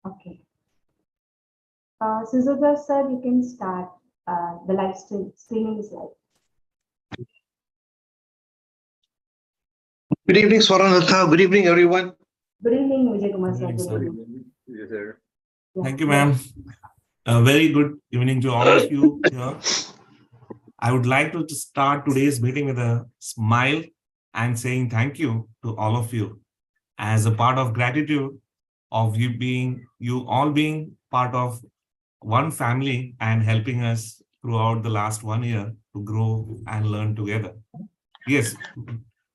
Okay. Suzodha sir, you can start. The live streaming is live. Good evening, Swaranatha. Good evening, everyone. Good evening, Vijay Kumar sir. Good Good evening, evening. Yes, sir. Yeah, Thank you, ma'am. A very good evening to all of you here. I would like to start today's meeting with a smile and saying thank you to all of you as a part of gratitude of you all being part of one family and helping us throughout the last 1 year to grow and learn together. Yes,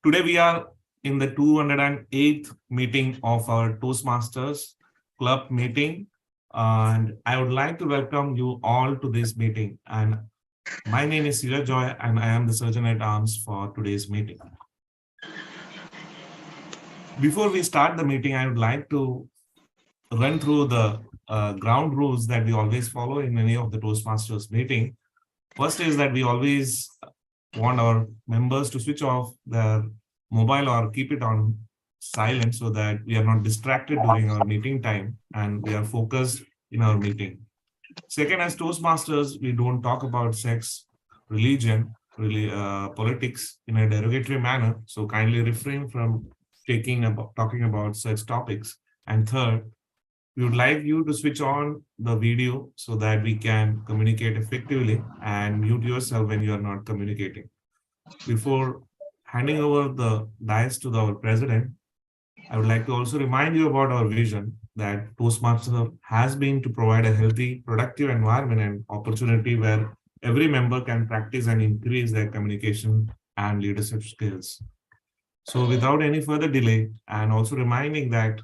today we are in the 208th meeting of our Toastmasters Club meeting, and I would like to welcome you all to this meeting. And my name is Sira Joy, and I am the Surgeon at Arms for today's meeting. Before we start the meeting, I would like to run through the ground rules that we always follow in any of the Toastmasters meeting. First is that we always want our members to switch off their mobile or keep it on silent so that we are not distracted during our meeting time and we are focused in our meeting. Second, as Toastmasters, we don't talk about sex, religion, politics in a derogatory manner. So kindly refrain from talking about such topics. And third, we would like you to switch on the video so that we can communicate effectively and mute yourself when you are not communicating. Before handing over the dais to our president, I would like to also remind you about our vision that Toastmaster has been to provide a healthy, productive environment and opportunity where every member can practice and increase their communication and leadership skills. So without any further delay, and also reminding that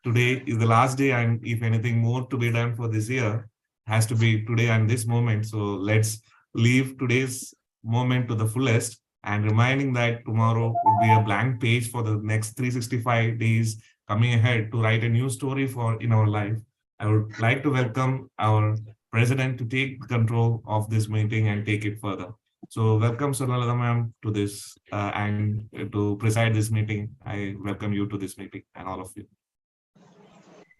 today is the last day, and if anything more to be done for this year has to be today and this moment. So let's leave today's moment to the fullest and reminding that tomorrow will be a blank page for the next 365 days coming ahead to write a new story for in our life. I would like to welcome our president to take control of this meeting and take it further. So welcome Sonalada ma'am to this and to preside this meeting. I welcome you to this meeting and all of you.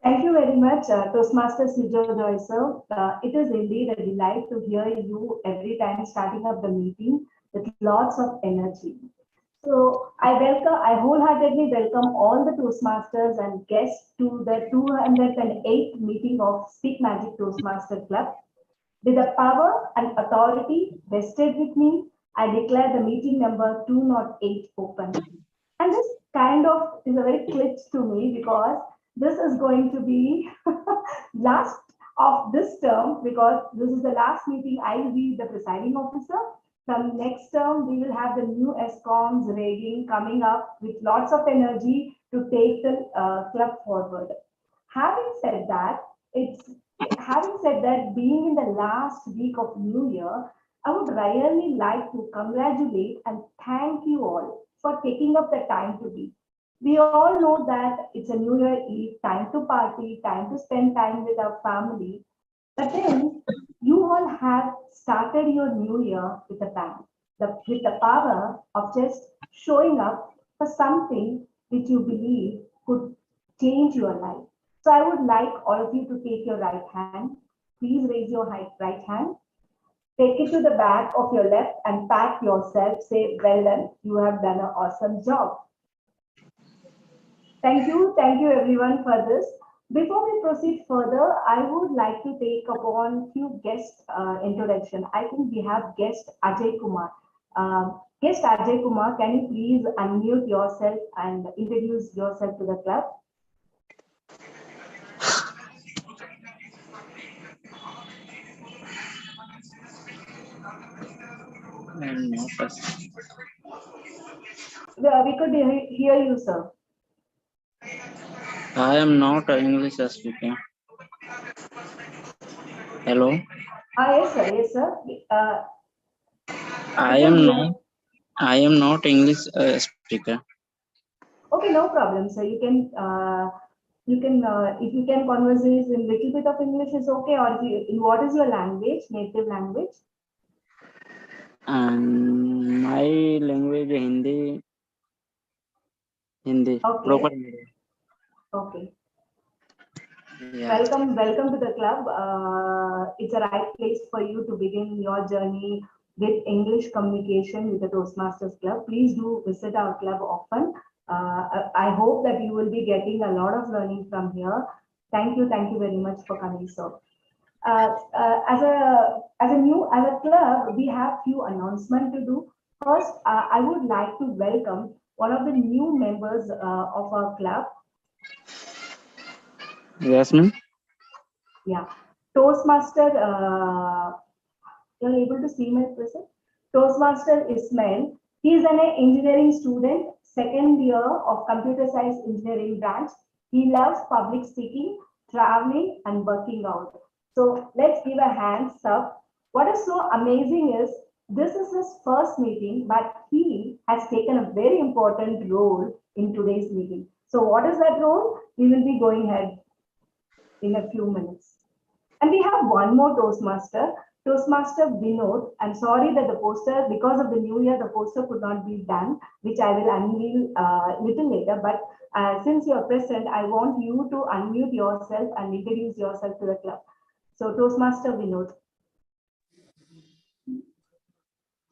Thank you very much, Toastmaster Sujo Joy sir. It is indeed a delight to hear you every time starting up the meeting with lots of energy. So I wholeheartedly welcome all the Toastmasters and guests to the 208th meeting of SpeakMagic Toastmaster Club. With the power and authority vested with me, I declare the meeting number 208 open. And this kind of is a very glitch to me because this is going to be last of this term because this is the last meeting I will be the presiding officer. From next term, we will have the new ESCOM's rating coming up with lots of energy to take the club forward. Having said that, being in the last week of New Year, I would really like to congratulate and thank you all for taking up the time to be. We all know that it's a New Year Eve, time to party, time to spend time with our family. But then you all have started your new year with a bang, with the power of just showing up for something which you believe could change your life. So I would like all of you to take your right hand. Please raise your right hand. Take it to the back of your left and pat yourself. Say, well done. You have done an awesome job. Thank you everyone for this. Before we proceed further, I would like to take upon few guest introduction. I think we have guest Ajay Kumar. Guest Ajay Kumar, can you please unmute yourself and introduce yourself to the club? We could hear you, sir. I am not English speaker. Hello. Yes, sir. Yes, sir. I am not English speaker. Okay, no problem, sir. You can if you can converse in little bit of English is okay, or if you, in what is your language, native language? My language Hindi. Okay. Proper. Okay. Yeah. Welcome to the club. It's a right place for you to begin your journey with English communication with the Toastmasters Club. Please do visit our club often. I hope that you will be getting a lot of learning from here. Thank you very much for coming, sir. As a club, we have few announcements to do. First, I would like to welcome one of the new members of our club. Yes, ma'am. Yeah, Toastmaster. You're able to see my present. Toastmaster Ismail. He is an engineering student, second year of computer science engineering branch. He loves public speaking, traveling, and working out. So let's give a hands up. What is so amazing is this is his first meeting, but he has taken a very important role in today's meeting. So what is that role? We will be going ahead in a few minutes. And we have one more Toastmaster, Toastmaster Vinod. I'm sorry that the poster, because of the new year, the poster could not be done, which I will unveil little later. But since you're present, I want you to unmute yourself and introduce yourself to the club. So Toastmaster Vinod.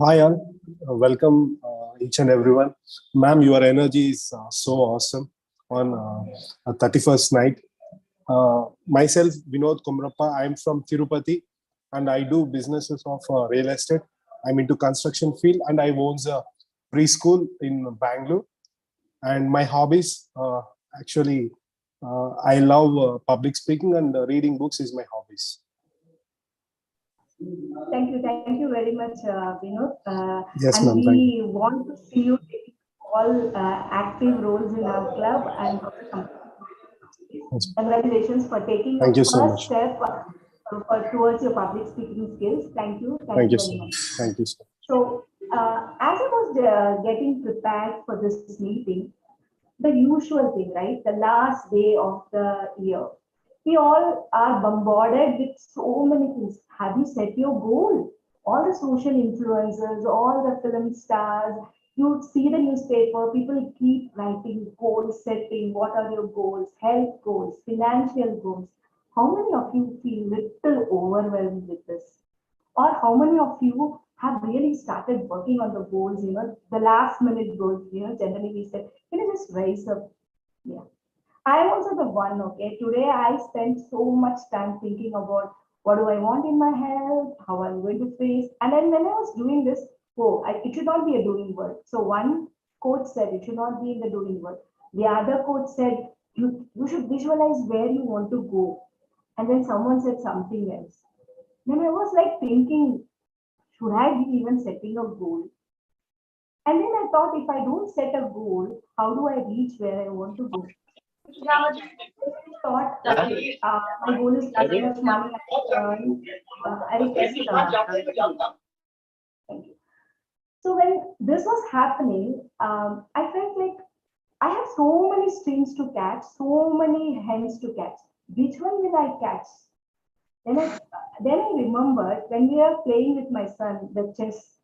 Hi all, welcome each and everyone. Ma'am, your energy is so awesome on a 31st night. Myself, Vinod Kumrappa, I am from Tirupati and I do businesses of real estate. I'm into construction field and I own a preschool in Bangalore. And my hobbies, actually, I love public speaking and reading books is my hobbies. Thank you very much, Vinod. Yes, and ma'am. We want to see you take all active roles in our club and congratulations for taking Thank your you so first much. step towards your public speaking skills. Thank you Thank you very so much. much. Thank you so much. So, as I was getting prepared for this meeting, the usual thing, right? The last day of the year, we all are bombarded with so many things. Have you set your goal? All the social influencers, all the film stars, you see the newspaper, people keep writing goal setting. What are your goals? Health goals, financial goals. How many of you feel little overwhelmed with this? Or how many of you have really started working on the goals, the last minute goals, generally we said, just rise up. Yeah. I am also the one, okay. Today I spent so much time thinking about what do I want in my health, how I'm going to face. And then when I was doing this, it should not be a doing word. So one coach said it should not be in the doing word. The other coach said you should visualize where you want to go. And then someone said something else. Then I was like thinking, should I be even setting a goal? And then I thought, if I don't set a goal, how do I reach where I want to go? Now, I thought, my goal is how much money I earn. I will just, thank you. So when this was happening, I felt like I have so many strings to catch, so many hens to catch. Which one will I catch? Then I remembered when we were playing with my son, the chess,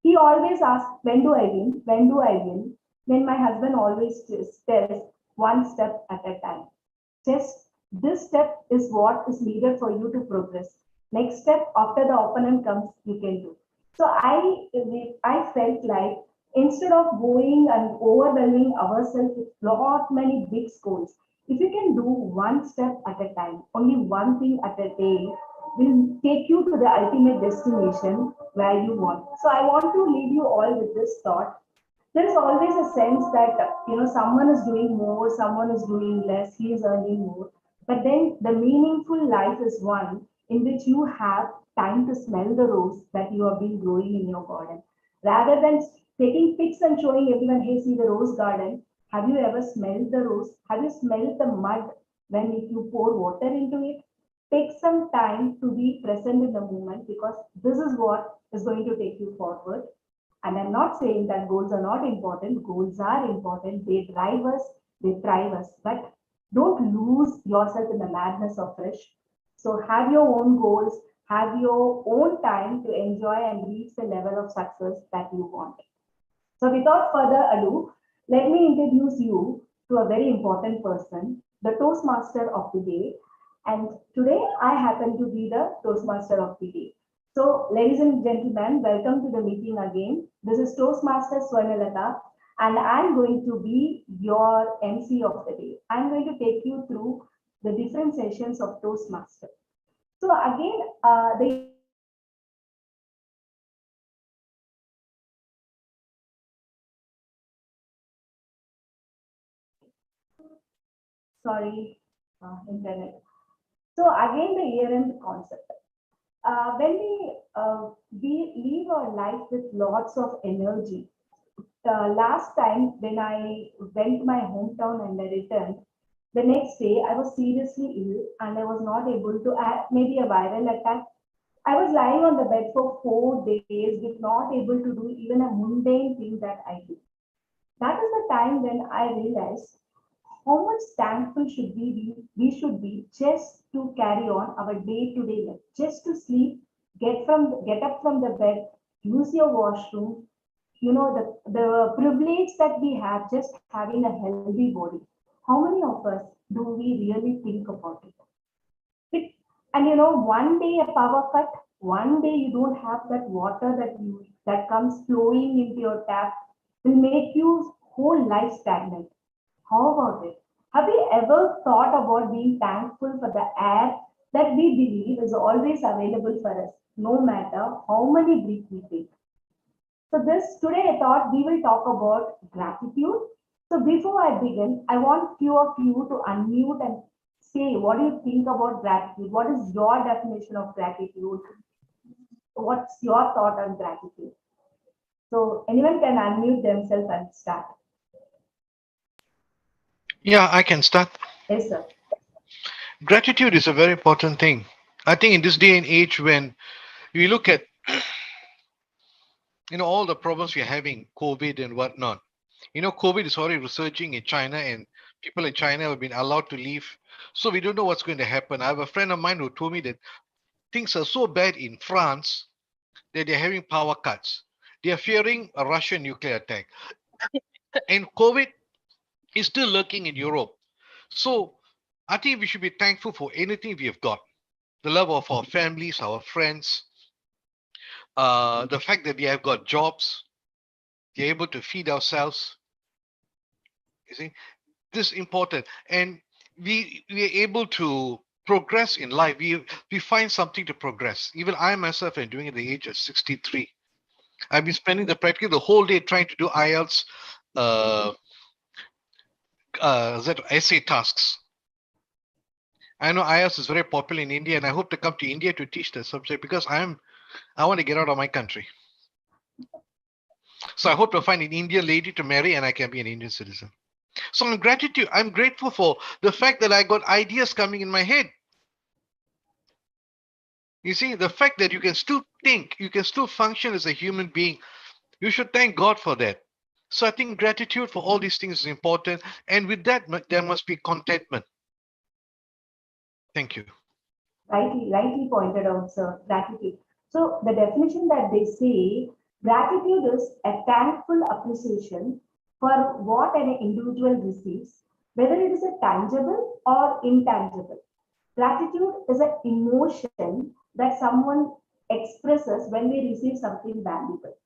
he always asks, when do I win? When do I win? Then my husband always tells, one step at a time. Just this step is what is needed for you to progress. Next step after the opponent comes, you can do. So I felt like instead of going and overwhelming ourselves with lot many big goals, if you can do one step at a time, only one thing at a day, will take you to the ultimate destination where you want. So I want to leave you all with this thought. There is always a sense that someone is doing more, someone is doing less, he is earning more. But then the meaningful life is one in which you have time to smell the rose that you have been growing in your garden. Rather than taking pics and showing everyone, hey, see the rose garden. Have you ever smelled the rose? Have you smelled the mud when if you pour water into it? Take some time to be present in the moment because this is what is going to take you forward. And I'm not saying that goals are not important. Goals are important. They drive us, they thrive us. But don't lose yourself in the madness of rush. So have your own goals, have your own time to enjoy and reach the level of success that you want. So without further ado, let me introduce you to a very important person, the Toastmaster of the day. And today I happen to be the Toastmaster of the day. So, ladies and gentlemen, welcome to the meeting again. This is Toastmaster Swarnalata, and I'm going to be your MC of the day. I'm going to take you through the different sessions of Toastmaster. So, again, the sorry, internet. So, again, the year-end concept. When we live our life with lots of energy. Last time when I went to my hometown and I returned, the next day I was seriously ill and I was not able to, maybe a viral attack. I was lying on the bed for 4 days with not able to do even a mundane thing that I do. That is the time when I realized how much thankful should we should be just to carry on our day-to-day life, just to sleep, get up from the bed, use your washroom, the privilege that we have just having a healthy body. How many of us do we really think about it? And one day a power cut, one day you don't have that water that comes flowing into your tap will make you whole life stagnant. How about it? Have you ever thought about being thankful for the air that we believe is always available for us, no matter how many breaths we take? So this today I thought we will talk about gratitude. So before I begin, I want few of you to unmute and say what do you think about gratitude? What is your definition of gratitude? What's your thought on gratitude? So anyone can unmute themselves and start. Yeah, I can start. Yes, sir. Gratitude is a very important thing. I think in this day and age when we look at all the problems we're having, COVID and whatnot. COVID is already resurging in China and people in China have been allowed to leave. So we don't know what's going to happen. I have a friend of mine who told me that things are so bad in France that they're having power cuts. They are fearing a Russian nuclear attack. And COVID is still lurking in Europe. So I think we should be thankful for anything we have got. The love of our families, our friends, the fact that we have got jobs, we're able to feed ourselves. You see, this is important. And we are able to progress in life. We find something to progress. Even I myself am doing it at the age of 63. I've been spending practically the whole day trying to do IELTS essay tasks. I know IELTS is very popular in India, and I hope to come to India to teach the subject because I want to get out of my country. So I hope to find an Indian lady to marry, and I can be an Indian citizen. So I'm grateful for the fact that I got ideas coming in my head. You see, the fact that you can still think, you can still function as a human being, you should thank God for that. So I think gratitude for all these things is important. And with that, there must be contentment. Thank you. Rightly pointed out, sir, gratitude. So the definition that they say, gratitude is a thankful appreciation for what an individual receives, whether it is a tangible or intangible. Gratitude is an emotion that someone expresses when they receive something valuable.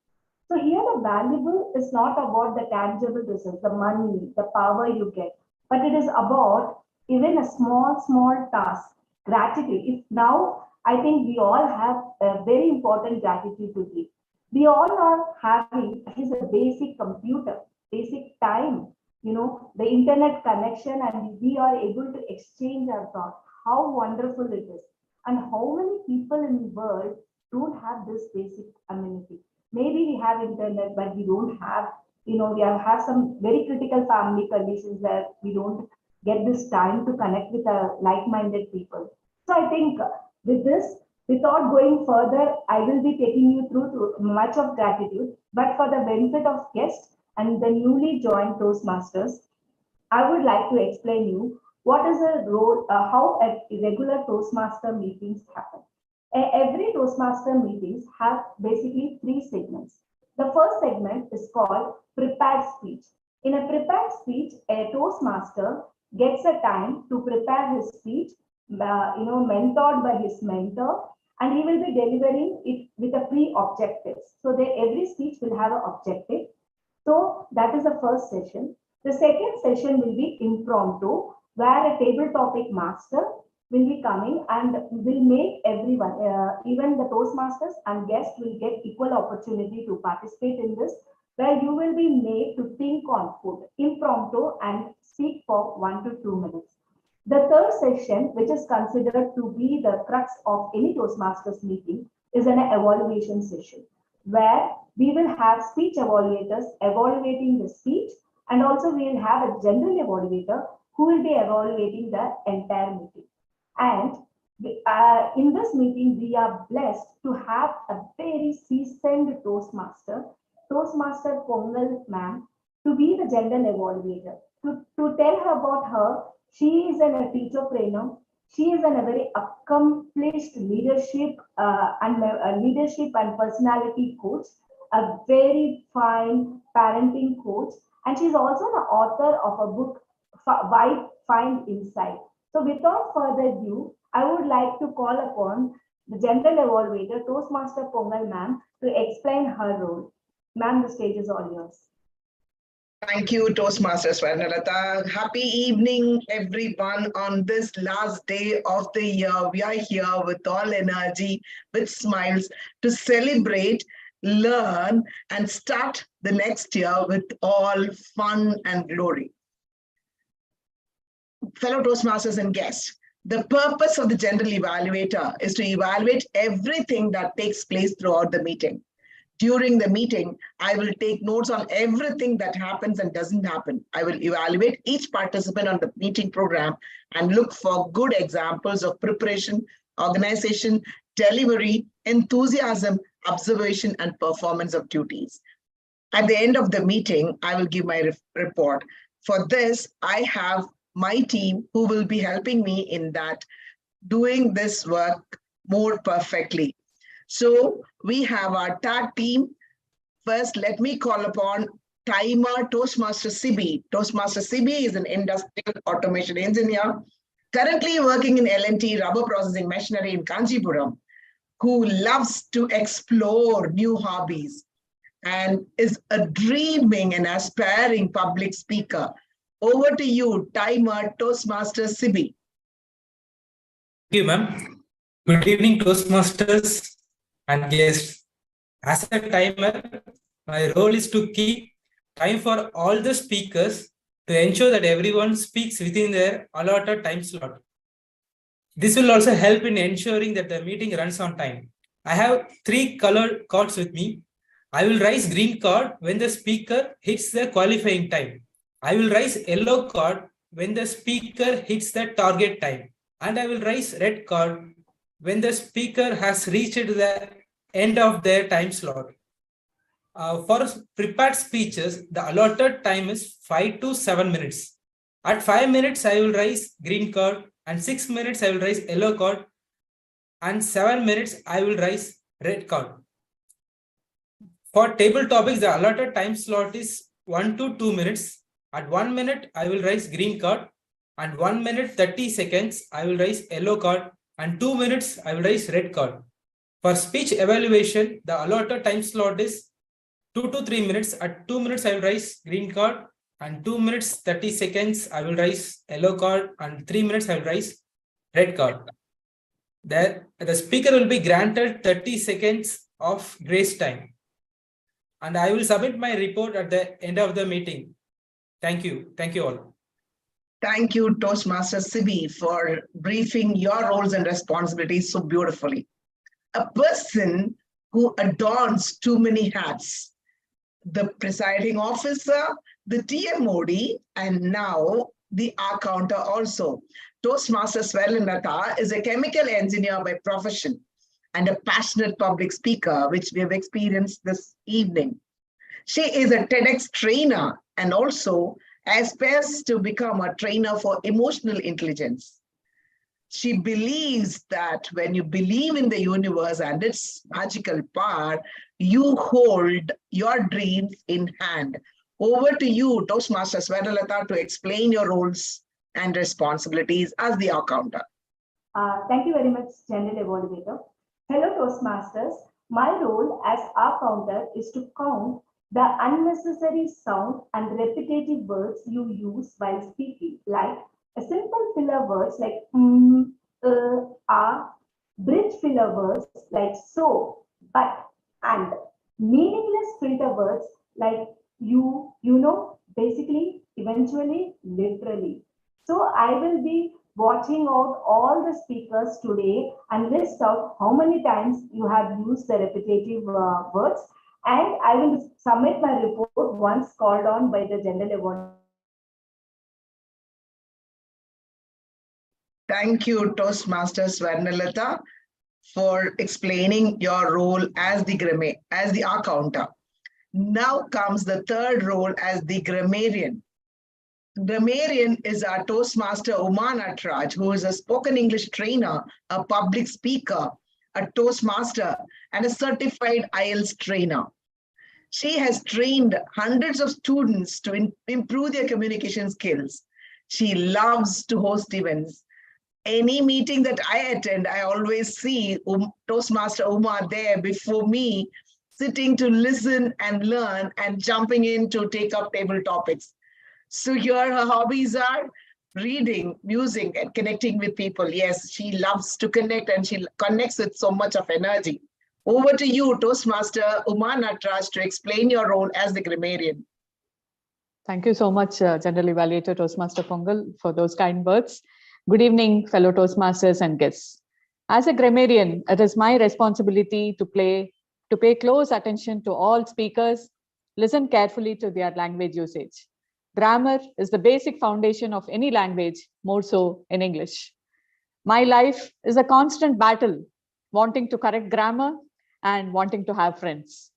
So here the valuable is not about the tangible results, the money, the power you get, but it is about even a small task. Gratitude. If now I think we all have a very important gratitude to give. We all are having at least a basic computer, basic time, the internet connection, and we are able to exchange our thoughts. How wonderful it is. And how many people in the world don't have this basic amenity? Maybe we have internet, but we don't have, we have some very critical family conditions where we don't get this time to connect with like-minded people. So I think with this, without going further, I will be taking you through to much of gratitude, but for the benefit of guests and the newly joined Toastmasters, I would like to explain you what is a role, how a regular Toastmaster meetings happen. Every Toastmaster meetings have basically three segments. The first segment is called prepared speech. In a prepared speech, a Toastmaster gets a time to prepare his speech mentored by his mentor, and he will be delivering it with a pre-objectives. So every speech will have an objective. So that is the first session. The second session will be impromptu, where a table topic master will be coming and will make everyone, even the Toastmasters and guests will get equal opportunity to participate in this, where you will be made to think on food, impromptu, and speak for 1 to 2 minutes. The third session, which is considered to be the crux of any Toastmasters meeting, is an evaluation session, where we will have speech evaluators evaluating the speech, and also we will have a general evaluator who will be evaluating the entire meeting. And in this meeting, we are blessed to have a very seasoned Toastmaster Pongal ma'am, to be the general evaluator. To tell her about her, she is a teacher trainer. She is a very accomplished leadership and personality coach, a very fine parenting coach, and she's also the author of a book, Why Find Insight. So without further ado, I would like to call upon the general evaluator, Toastmaster Pongal ma'am, to explain her role. Ma'am, the stage is all yours. Thank you, Toastmasters Swarnalata. Happy evening, everyone. On this last day of the year, we are here with all energy, with smiles, to celebrate, learn, and start the next year with all fun and glory. Fellow Toastmasters and guests, the purpose of the general evaluator is to evaluate everything that takes place throughout the meeting. During the meeting, I will take notes on everything that happens and doesn't happen. I will evaluate each participant on the meeting program and look for good examples of preparation, organization, delivery, enthusiasm, observation, and performance of duties. At the end of the meeting, I will give my report. For this, I have my team who will be helping me in that, doing this work more perfectly. So we have our tag team. First, let me call upon Timer Toastmaster Sibi. Toastmaster Sibi is an industrial automation engineer, currently working in L&T rubber processing machinery in Kanchipuram, who loves to explore new hobbies and is a dreaming and aspiring public speaker. Over to you, Timer Toastmaster Sibi. Thank you, ma'am. Good evening, Toastmasters and guests. As a timer, my role is to keep time for all the speakers to ensure that everyone speaks within their allotted time slot. This will also help in ensuring that the meeting runs on time. I have 3 colored cards with me. I will raise green card when the speaker hits the qualifying time. I will raise yellow card when the speaker hits the target time. And I will raise red card when the speaker has reached the end of their time slot. For prepared speeches, the allotted time is 5 to 7 minutes. At 5 minutes, I will raise green card, and 6 minutes, I will raise yellow card, and 7 minutes, I will raise red card. For table topics, the allotted time slot is 1 to 2 minutes. At 1 minute, I will raise green card, and 1 minute 30 seconds, I will raise yellow card, and 2 minutes, I will raise red card. For speech evaluation, the allotted time slot is 2 to 3 minutes. At 2 minutes, I will raise green card, and 2 minutes 30 seconds, I will raise yellow card, and 3 minutes, I will raise red card. The speaker will be granted 30 seconds of grace time. And I will submit my report at the end of the meeting. Thank you. Thank you all. Thank you, Toastmaster Sibi, for briefing your roles and responsibilities so beautifully. A person who adorns too many hats, the presiding officer, the TMOD, and now the R counter also. Toastmaster Swarnalata is a chemical engineer by profession and a passionate public speaker, which we have experienced this evening. She is a TEDx trainer and also aspires to become a trainer for emotional intelligence. She believes that when you believe in the universe and its magical power, you hold your dreams in hand. Over to you, Toastmaster Swarnalata, to explain your roles and responsibilities as the accountant. Thank you very much, General Evaluator. Hello, Toastmasters. My role as our counter is to count the unnecessary sound and repetitive words you use while speaking, like a simple filler words like bridge filler words like so, but, and, meaningless filter words like you know, basically, eventually, literally. So I will be watching out all the speakers today and list out how many times you have used the repetitive words, and I will submit my report once called on by the General Award. Thank you, Toastmaster Swarnalata, for explaining your role as the accounter. Now comes the third role as the grammarian. Grammarian is our Toastmaster Uma Natraj, who is a spoken English trainer, a public speaker, a Toastmaster, and a certified IELTS trainer. She has trained hundreds of students to improve their communication skills. She loves to host events. Any meeting that I attend, I always see Toastmaster Uma there before me, sitting to listen and learn and jumping in to take up table topics. So here her hobbies are reading, music, and connecting with people. Yes, she loves to connect and she connects with so much of energy. Over to you, Toastmaster Uma Natraj, to explain your role as the grammarian. Thank you so much, General Evaluator Toastmaster Pongal, for those kind words. Good evening, fellow Toastmasters and guests. As a grammarian, it is my responsibility to pay close attention to all speakers, listen carefully to their language usage. Grammar is the basic foundation of any language, more so in English. My life is a constant battle, wanting to correct grammar and wanting to have friends.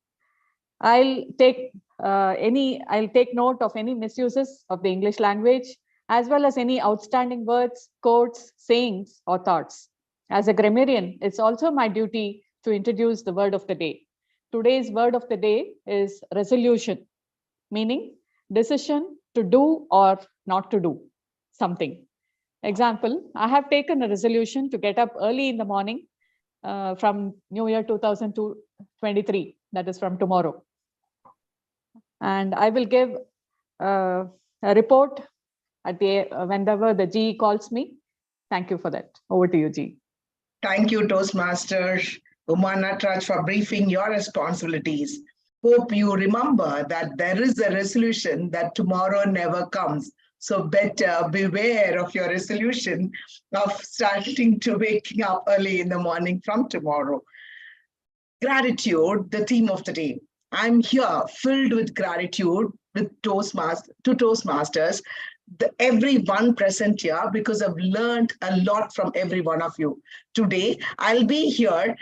I'll take note of any misuses of the English language, as well as any outstanding words, quotes, sayings, or thoughts. As a grammarian, it's also my duty to introduce the word of the day. Today's word of the day is resolution, meaning decision to do or not to do something. Example, I have taken a resolution to get up early in the morning from New Year 2023, that is from tomorrow. And I will give a report at whenever the GE calls me. Thank you for that. Over to you, GE. Thank you, Toastmaster Uma Natraj, for briefing your responsibilities. Hope you remember that there is a resolution that tomorrow never comes. So better beware of your resolution of starting to waking up early in the morning from tomorrow. Gratitude, the theme of the day. I'm here filled with gratitude to Toastmasters, everyone present here, because I've learned a lot from every one of you. Today, I'll be here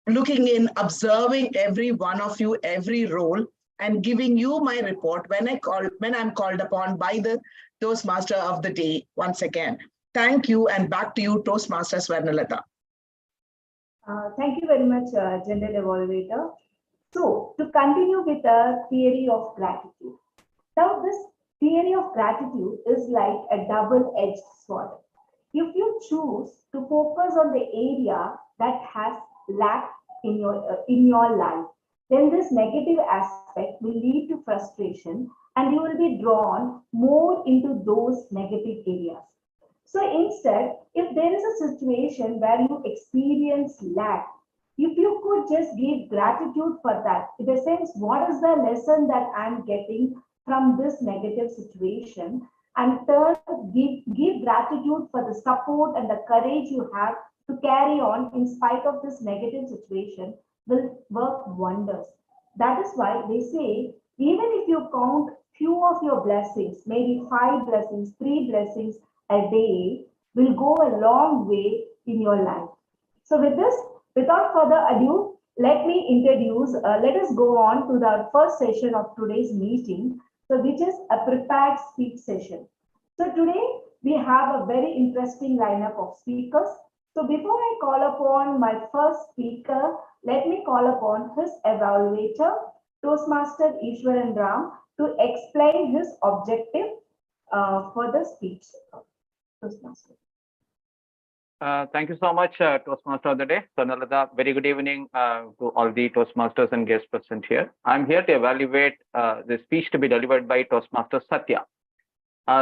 looking in, observing every one of you, every role, and giving you my report when I'm called upon by the Toastmaster of the day once again. Thank you, and back to you, Toastmaster Swarnalata. Thank you very much, General Evaluator. So, to continue with the theory of gratitude. Now, this theory of gratitude is like a double-edged sword. If you choose to focus on the area that has lack in your life, then this negative aspect will lead to frustration and you will be drawn more into those negative areas. So instead, if there is a situation where you experience lack, if you could just give gratitude for that, in the sense, what is the lesson that I'm getting from this negative situation, and third, give gratitude for the support and the courage you have to carry on in spite of this negative situation, will work wonders. That is why they say, even if you count few of your blessings, maybe 5 blessings, 3 blessings a day, will go a long way in your life. So with this, without further ado, let us go on to the first session of today's meeting, so which is a prepared speech session. So today we have a very interesting lineup of speakers. So before I call upon my first speaker, let me call upon his evaluator, Toastmaster Ishwaran Ram, to explain his objective for the speech. Toastmaster. Thank you so much, Toastmaster of the Day. Sonalata, very good evening to all the Toastmasters and guests present here. I'm here to evaluate the speech to be delivered by Toastmaster Satya.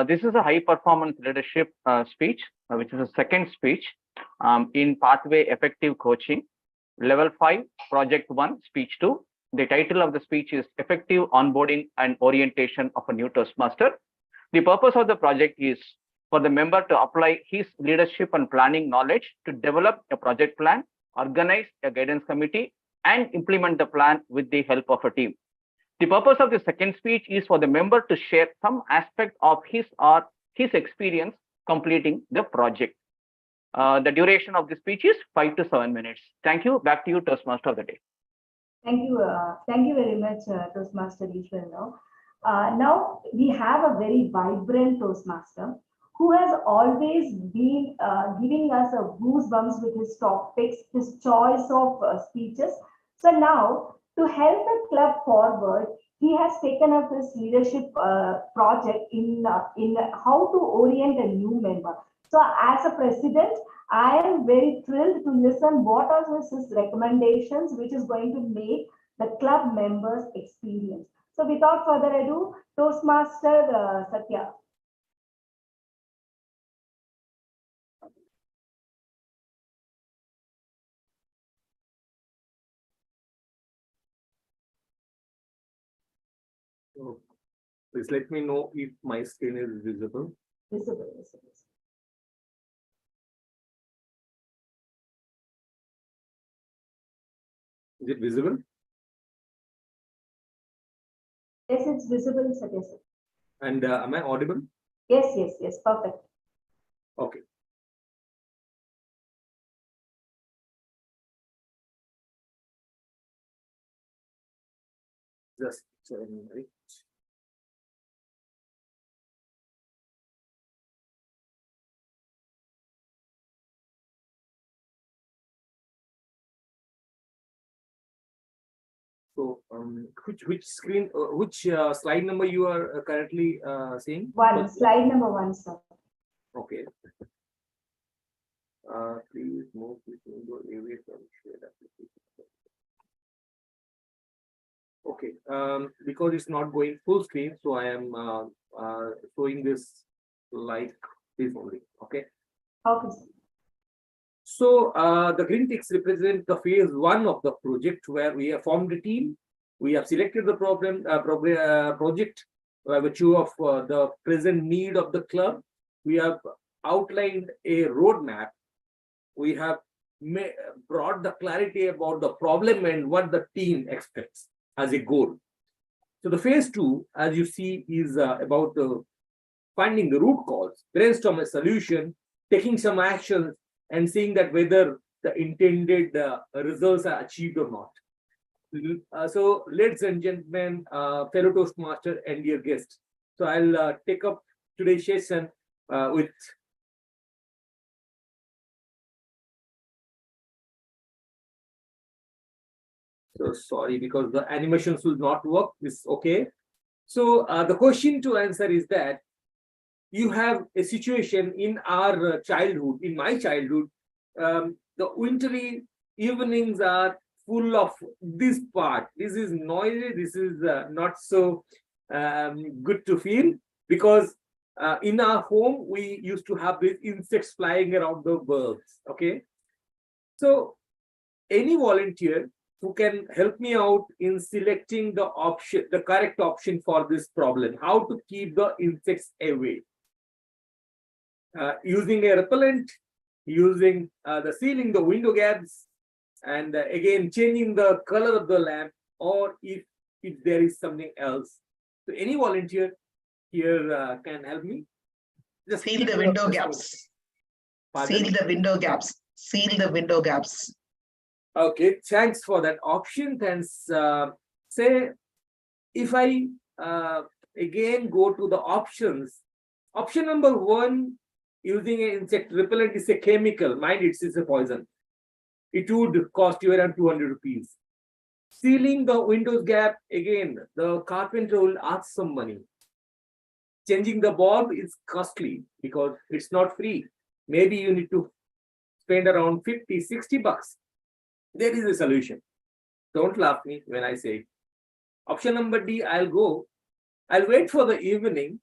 This is a high performance leadership speech, which is a second speech in Pathway Effective Coaching, Level 5, Project 1, Speech 2. The title of the speech is Effective Onboarding and Orientation of a New Toastmaster. The purpose of the project is for the member to apply his leadership and planning knowledge to develop a project plan, organize a guidance committee, and implement the plan with the help of a team. The purpose of the second speech is for the member to share some aspect of his or his experience completing the project. The duration of the speech is 5 to 7 minutes. Thank you. Back to you, Toastmaster of the Day. Thank you very much, Toastmaster Ishwar. Now we have a very vibrant Toastmaster who has always been giving us a goosebumps with his topics, his choice of speeches. So now, to help the club forward, he has taken up this leadership project in how to orient a new member. So as a president, I am very thrilled to listen what are his recommendations, which is going to make the club members experience. So without further ado, Toastmaster Satya. So please let me know if my screen is visible. Visible. Is it visible? Yes, it's visible, Satya. And am I audible? Yes, perfect. Okay. Just checking, right? So, which screen, which slide number you are currently seeing? Slide number 1, sir. Okay. Please move this window away from shared application. Okay. Because it's not going full screen, so I am showing this like this only. Okay. Okay. So the green ticks represent the phase 1 of the project where we have formed a team. We have selected the project by virtue of the present need of the club. We have outlined a roadmap. We have brought the clarity about the problem and what the team expects as a goal. So the phase 2, as you see, is about finding the root cause, brainstorm a solution, taking some actions, and seeing that whether the intended results are achieved or not. So, ladies and gentlemen, fellow Toastmaster and dear guests, so I'll take up today's session with so sorry because the animations will not work. It's okay. So the question to answer is that you have a situation in our childhood, in my childhood, the wintry evenings are full of this part. This is noisy. This is not so good to feel because in our home, we used to have these insects flying around the bulbs. Okay. So any volunteer who can help me out in selecting the option, the correct option for this problem, how to keep the insects away. Using a repellent, using the sealing the window gaps, and again changing the color of the lamp, or if there is something else. So any volunteer here can help me. Just seal the window gaps. Seal the window gaps. Seal the window gaps. Okay, thanks for that option. Thanks. Say if I again go to the options. Option number 1. Using an insect repellent is a chemical. Mind it, it's a poison. It would cost you around 200 rupees. Sealing the windows gap, again, the carpenter will ask some money. Changing the bulb is costly because it's not free. Maybe you need to spend around 50, 60 bucks. There is a solution. Don't laugh me when I say it. Option number D, I'll wait for the evening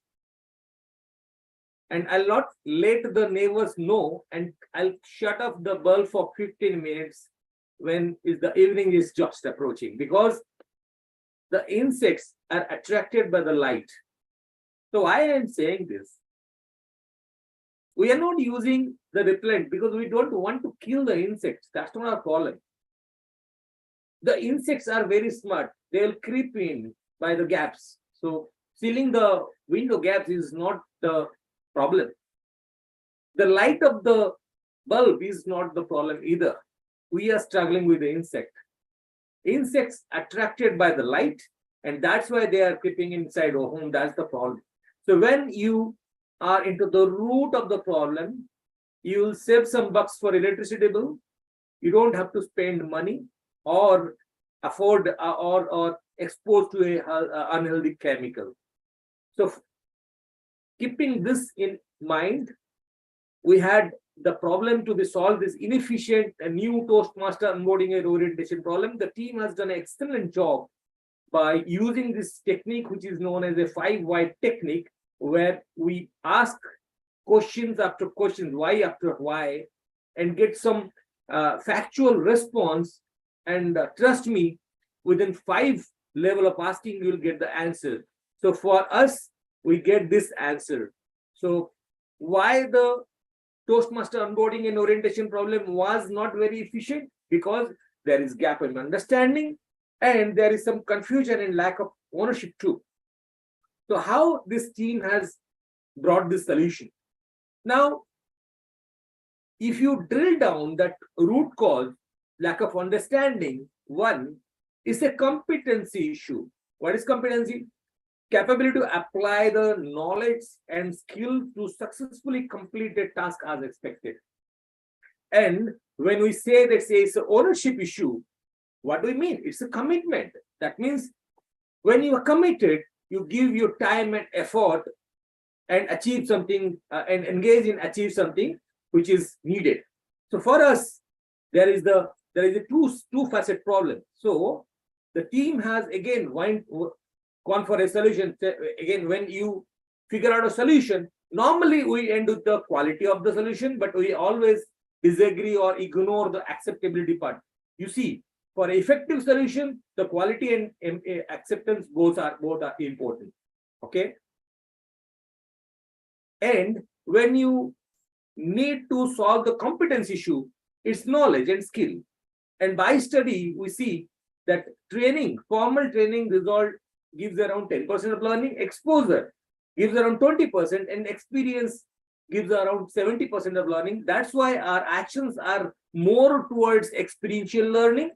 and I'll not let the neighbors know, and I'll shut off the bulb for 15 minutes when the evening is just approaching, because the insects are attracted by the light. So why I am saying this? We are not using the repellent because we don't want to kill the insects. That's not our problem. The insects are very smart. They'll creep in by the gaps. So sealing the window gaps is not the problem. The light of the bulb is not the problem either. We are struggling with the insect. Insects attracted by the light, and that's why they are creeping inside our home. That's the problem. So when you are into the root of the problem, you will save some bucks for electricity bill. You don't have to spend money or afford or exposed to a unhealthy chemical. So keeping this in mind, we had the problem to be solved, this inefficient and new Toastmaster onboarding and orientation problem. The team has done an excellent job by using this technique, which is known as a 5 why technique, where we ask questions after questions, why after why, and get some factual response. And trust me, within 5 level of asking, you will get the answer. So for us, we get this answer. So why the Toastmaster onboarding and orientation problem was not very efficient? Because there is gap in understanding and there is some confusion and lack of ownership too. So how this team has brought this solution? Now, if you drill down that root cause, lack of understanding, one is a competency issue. What is competency? Capability to apply the knowledge and skill to successfully complete a task as expected. And when we say that it's an ownership issue, what do we mean? It's a commitment. That means when you are committed, you give your time and effort and achieve something and engage in achieve something which is needed. So for us, there is a two-facet problem. So the team has again gone for a solution. Again, when you figure out a solution, normally we end with the quality of the solution, but we always disagree or ignore the acceptability part. You see, for an effective solution, the quality and acceptance both are important. Okay. And when you need to solve the competence issue, it's knowledge and skill. And by study, we see that training, formal training result gives around 10% of learning, exposure gives around 20%, and experience gives around 70% of learning. That's why our actions are more towards experiential learning.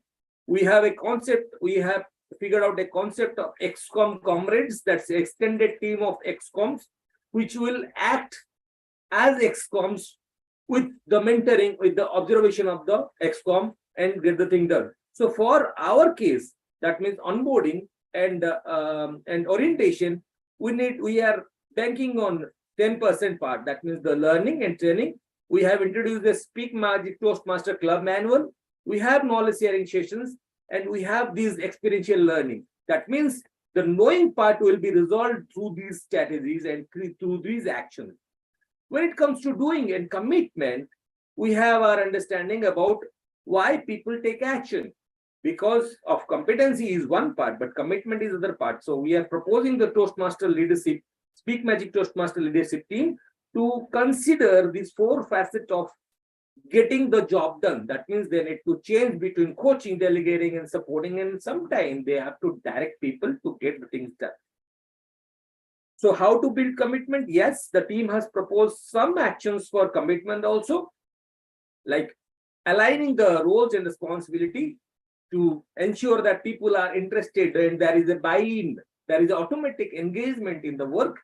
We have a concept, we have figured out a concept of XCOM comrades, that's the extended team of XCOMs, which will act as XCOMs with the mentoring, with the observation of the XCOM and get the thing done. So for our case, that means onboarding and orientation, we are banking on 10% part. That means the learning and training. We have introduced the SpeakMagic Toastmaster Club manual. We have knowledge sharing sessions, and we have these experiential learning. That means the knowing part will be resolved through these strategies and through these actions. When it comes to doing and commitment, we have our understanding about why people take action. Because of competency is one part, but commitment is other part. So we are proposing the Toastmaster leadership, SpeakMagic Toastmaster leadership team to consider these 4 facets of getting the job done. That means they need to change between coaching, delegating, and supporting, and sometimes they have to direct people to get the things done. So how to build commitment? Yes, the team has proposed some actions for commitment also, like aligning the roles and responsibility to ensure that people are interested and there is a buy-in, there is automatic engagement in the work.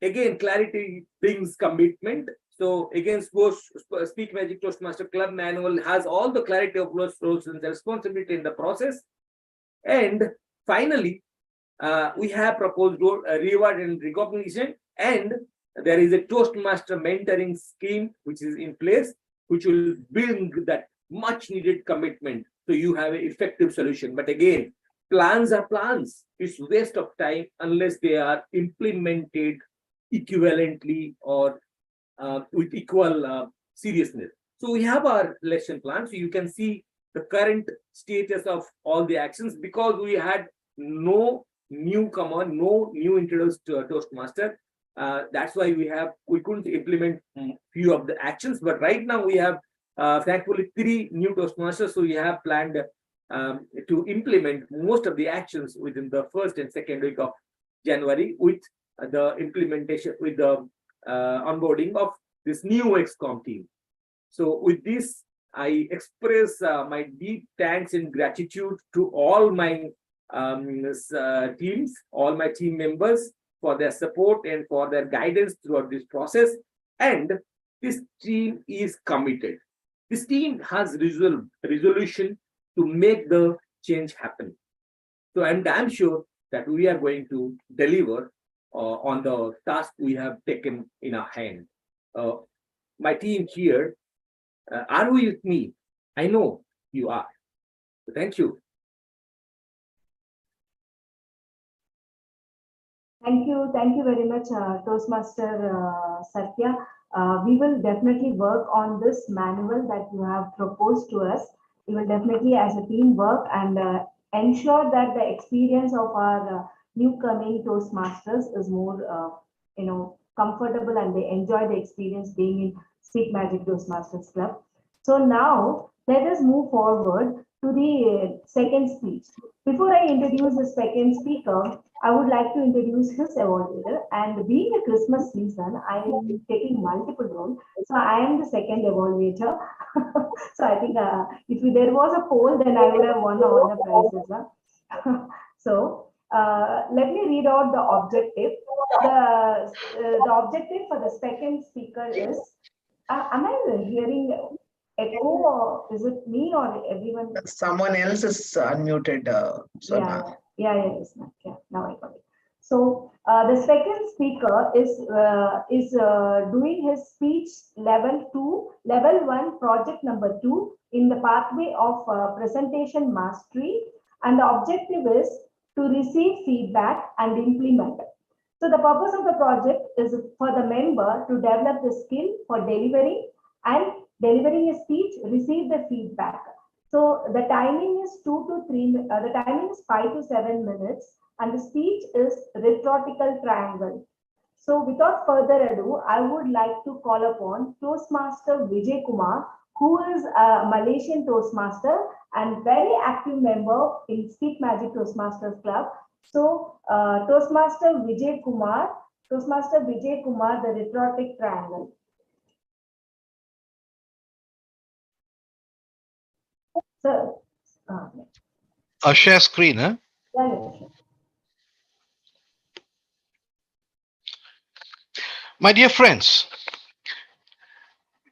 Again, clarity brings commitment. So again, SpeakMagic Toastmaster Club manual has all the clarity of roles and responsibility in the process. And finally, we have proposed reward and recognition, and there is a Toastmaster mentoring scheme which is in place. which will bring that much needed commitment so you have an effective solution. But again, plans are plans. It's waste of time unless they are implemented equivalently or with equal seriousness. So we have our lesson plan. So you can see the current status of all the actions, because we had no newcomer, no new introduced Toastmaster. That's why we couldn't implement few of the actions. But right now we have thankfully 3 new Toastmasters. So we have planned to implement most of the actions within the first and second week of January, with the implementation, with the onboarding of this new XCOM team. So with this, I express my deep thanks and gratitude to all my teams, all my team members, for their support and for their guidance throughout this process. And this team is committed. This team has resolution to make the change happen. So I'm damn sure that we are going to deliver on the task we have taken in our hand. My team here, are we with me? I know you are. So thank you. Thank you very much, Toastmaster Satya. We will definitely work on this manual that you have proposed to us. We will definitely, as a team, work and ensure that the experience of our new coming Toastmasters is more, comfortable, and they enjoy the experience being in SpeakMagic Toastmasters Club. So now let us move forward to the second speech. Before I introduce the second speaker, I would like to introduce his evaluator. And being a Christmas season, I am taking multiple roles. So I am the second evaluator. So I think if there was a poll, then I would have won all the prizes. So let me read out the objective. The objective for the second speaker is, am I hearing echo, or is it me or everyone? Someone else is unmuted. Yes, yeah, now I got it. So the second speaker is doing his speech level 1, project number 2 in the pathway of presentation mastery, and the objective is to receive feedback and implement. So the purpose of the project is for the member to develop the skill for delivering a speech, receive the feedback. So the timing is 5 to 7 minutes, and the speech is rhetorical triangle. So without further ado, I would like to call upon Toastmaster Vijay Kumar, who is a Malaysian Toastmaster and very active member in SpeakMagic Toastmasters Club. So Toastmaster Vijay Kumar, the rhetoric triangle. So, Share screen, huh? yeah, sure. My dear friends,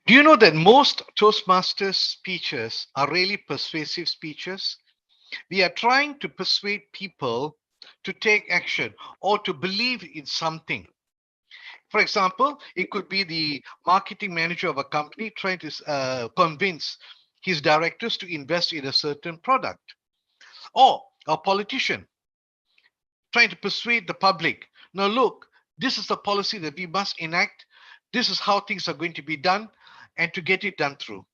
do you know that most Toastmasters speeches are really persuasive speeches? We are trying to persuade people to take action or to believe in something. For example, it could be the marketing manager of a company trying to convince his directors to invest in a certain product, or a politician trying to persuade the public. Now, look, this is the policy that we must enact. This is how things are going to be done, and to get it done through.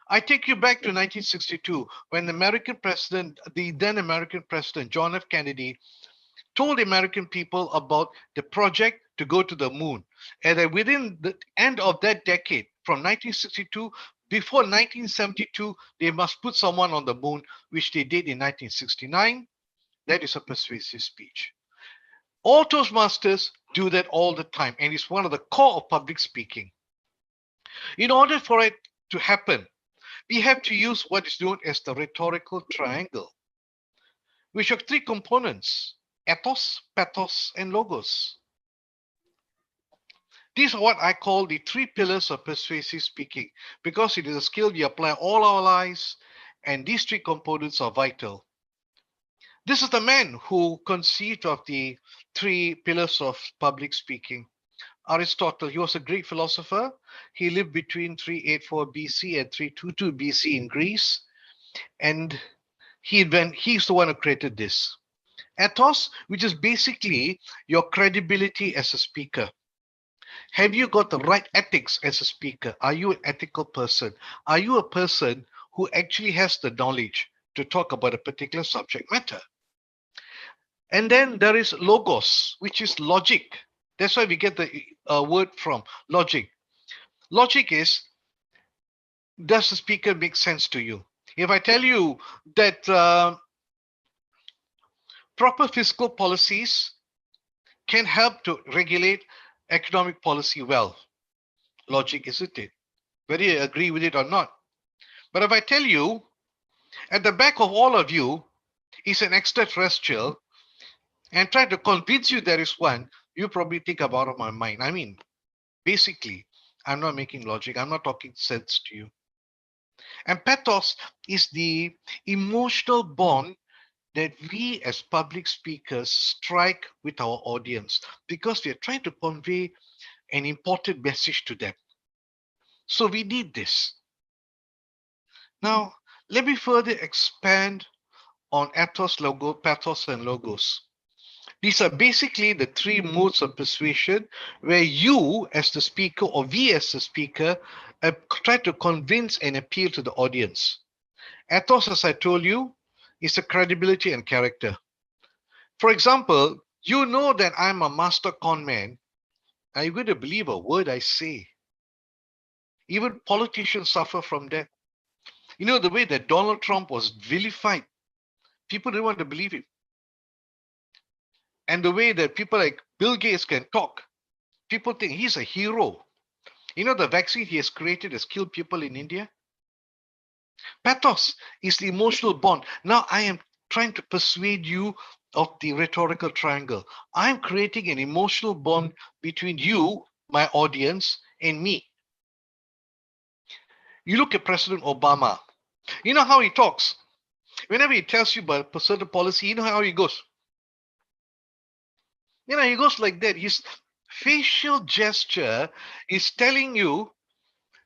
I take you back to 1962, when the then American President, John F. Kennedy, told the American people about the project to go to the moon. And that within the end of that decade, from 1962, before 1972, they must put someone on the moon, which they did in 1969. That is a persuasive speech. All Toastmasters do that all the time, and it's one of the core of public speaking. In order for it to happen, we have to use what is known as the rhetorical triangle, which have 3 components: ethos, pathos, and logos. These are what I call the 3 pillars of persuasive speaking, because it is a skill we apply all our lives, and these 3 components are vital. This is the man who conceived of the 3 pillars of public speaking. Aristotle, he was a Greek philosopher. He lived between 384 BC and 322 BC in Greece. And he's the one who created this. Ethos, which is basically your credibility as a speaker. Have you got the right ethics as a speaker? Are you an ethical person? Are you a person who actually has the knowledge to talk about a particular subject matter? And then there is logos, which is logic. That's why we get the word from logic. Logic is, does the speaker make sense to you? If I tell you that proper fiscal policies can help to regulate economic policy well, logic, isn't it? Whether you agree with it or not. But if I tell you, at the back of all of you is an extraterrestrial and try to convince you there is one, you probably think I'm out of my mind. I mean, basically, I'm not making logic. I'm not talking sense to you. And pathos is the emotional bond that we as public speakers strike with our audience because we are trying to convey an important message to them. So we need this. Now, let me further expand on ethos, logo, pathos, and logos. These are basically the three modes of persuasion where you as the speaker or we as the speaker try to convince and appeal to the audience. Ethos, as I told you, is a credibility and character. For example, you know that I'm a master con man. Are you going to believe a word I say? Even politicians suffer from that. You know, the way that Donald Trump was vilified, people didn't want to believe him. And the way that people like Bill Gates can talk, people think he's a hero. You know, the vaccine he has created has killed people in India. Pathos is the emotional bond. Now I am trying to persuade you of the rhetorical triangle. I'm creating an emotional bond between you, my audience, and me. You look at President Obama. You know how he talks. Whenever he tells you about a certain policy, you know how he goes. You know, he goes like that. His facial gesture is telling you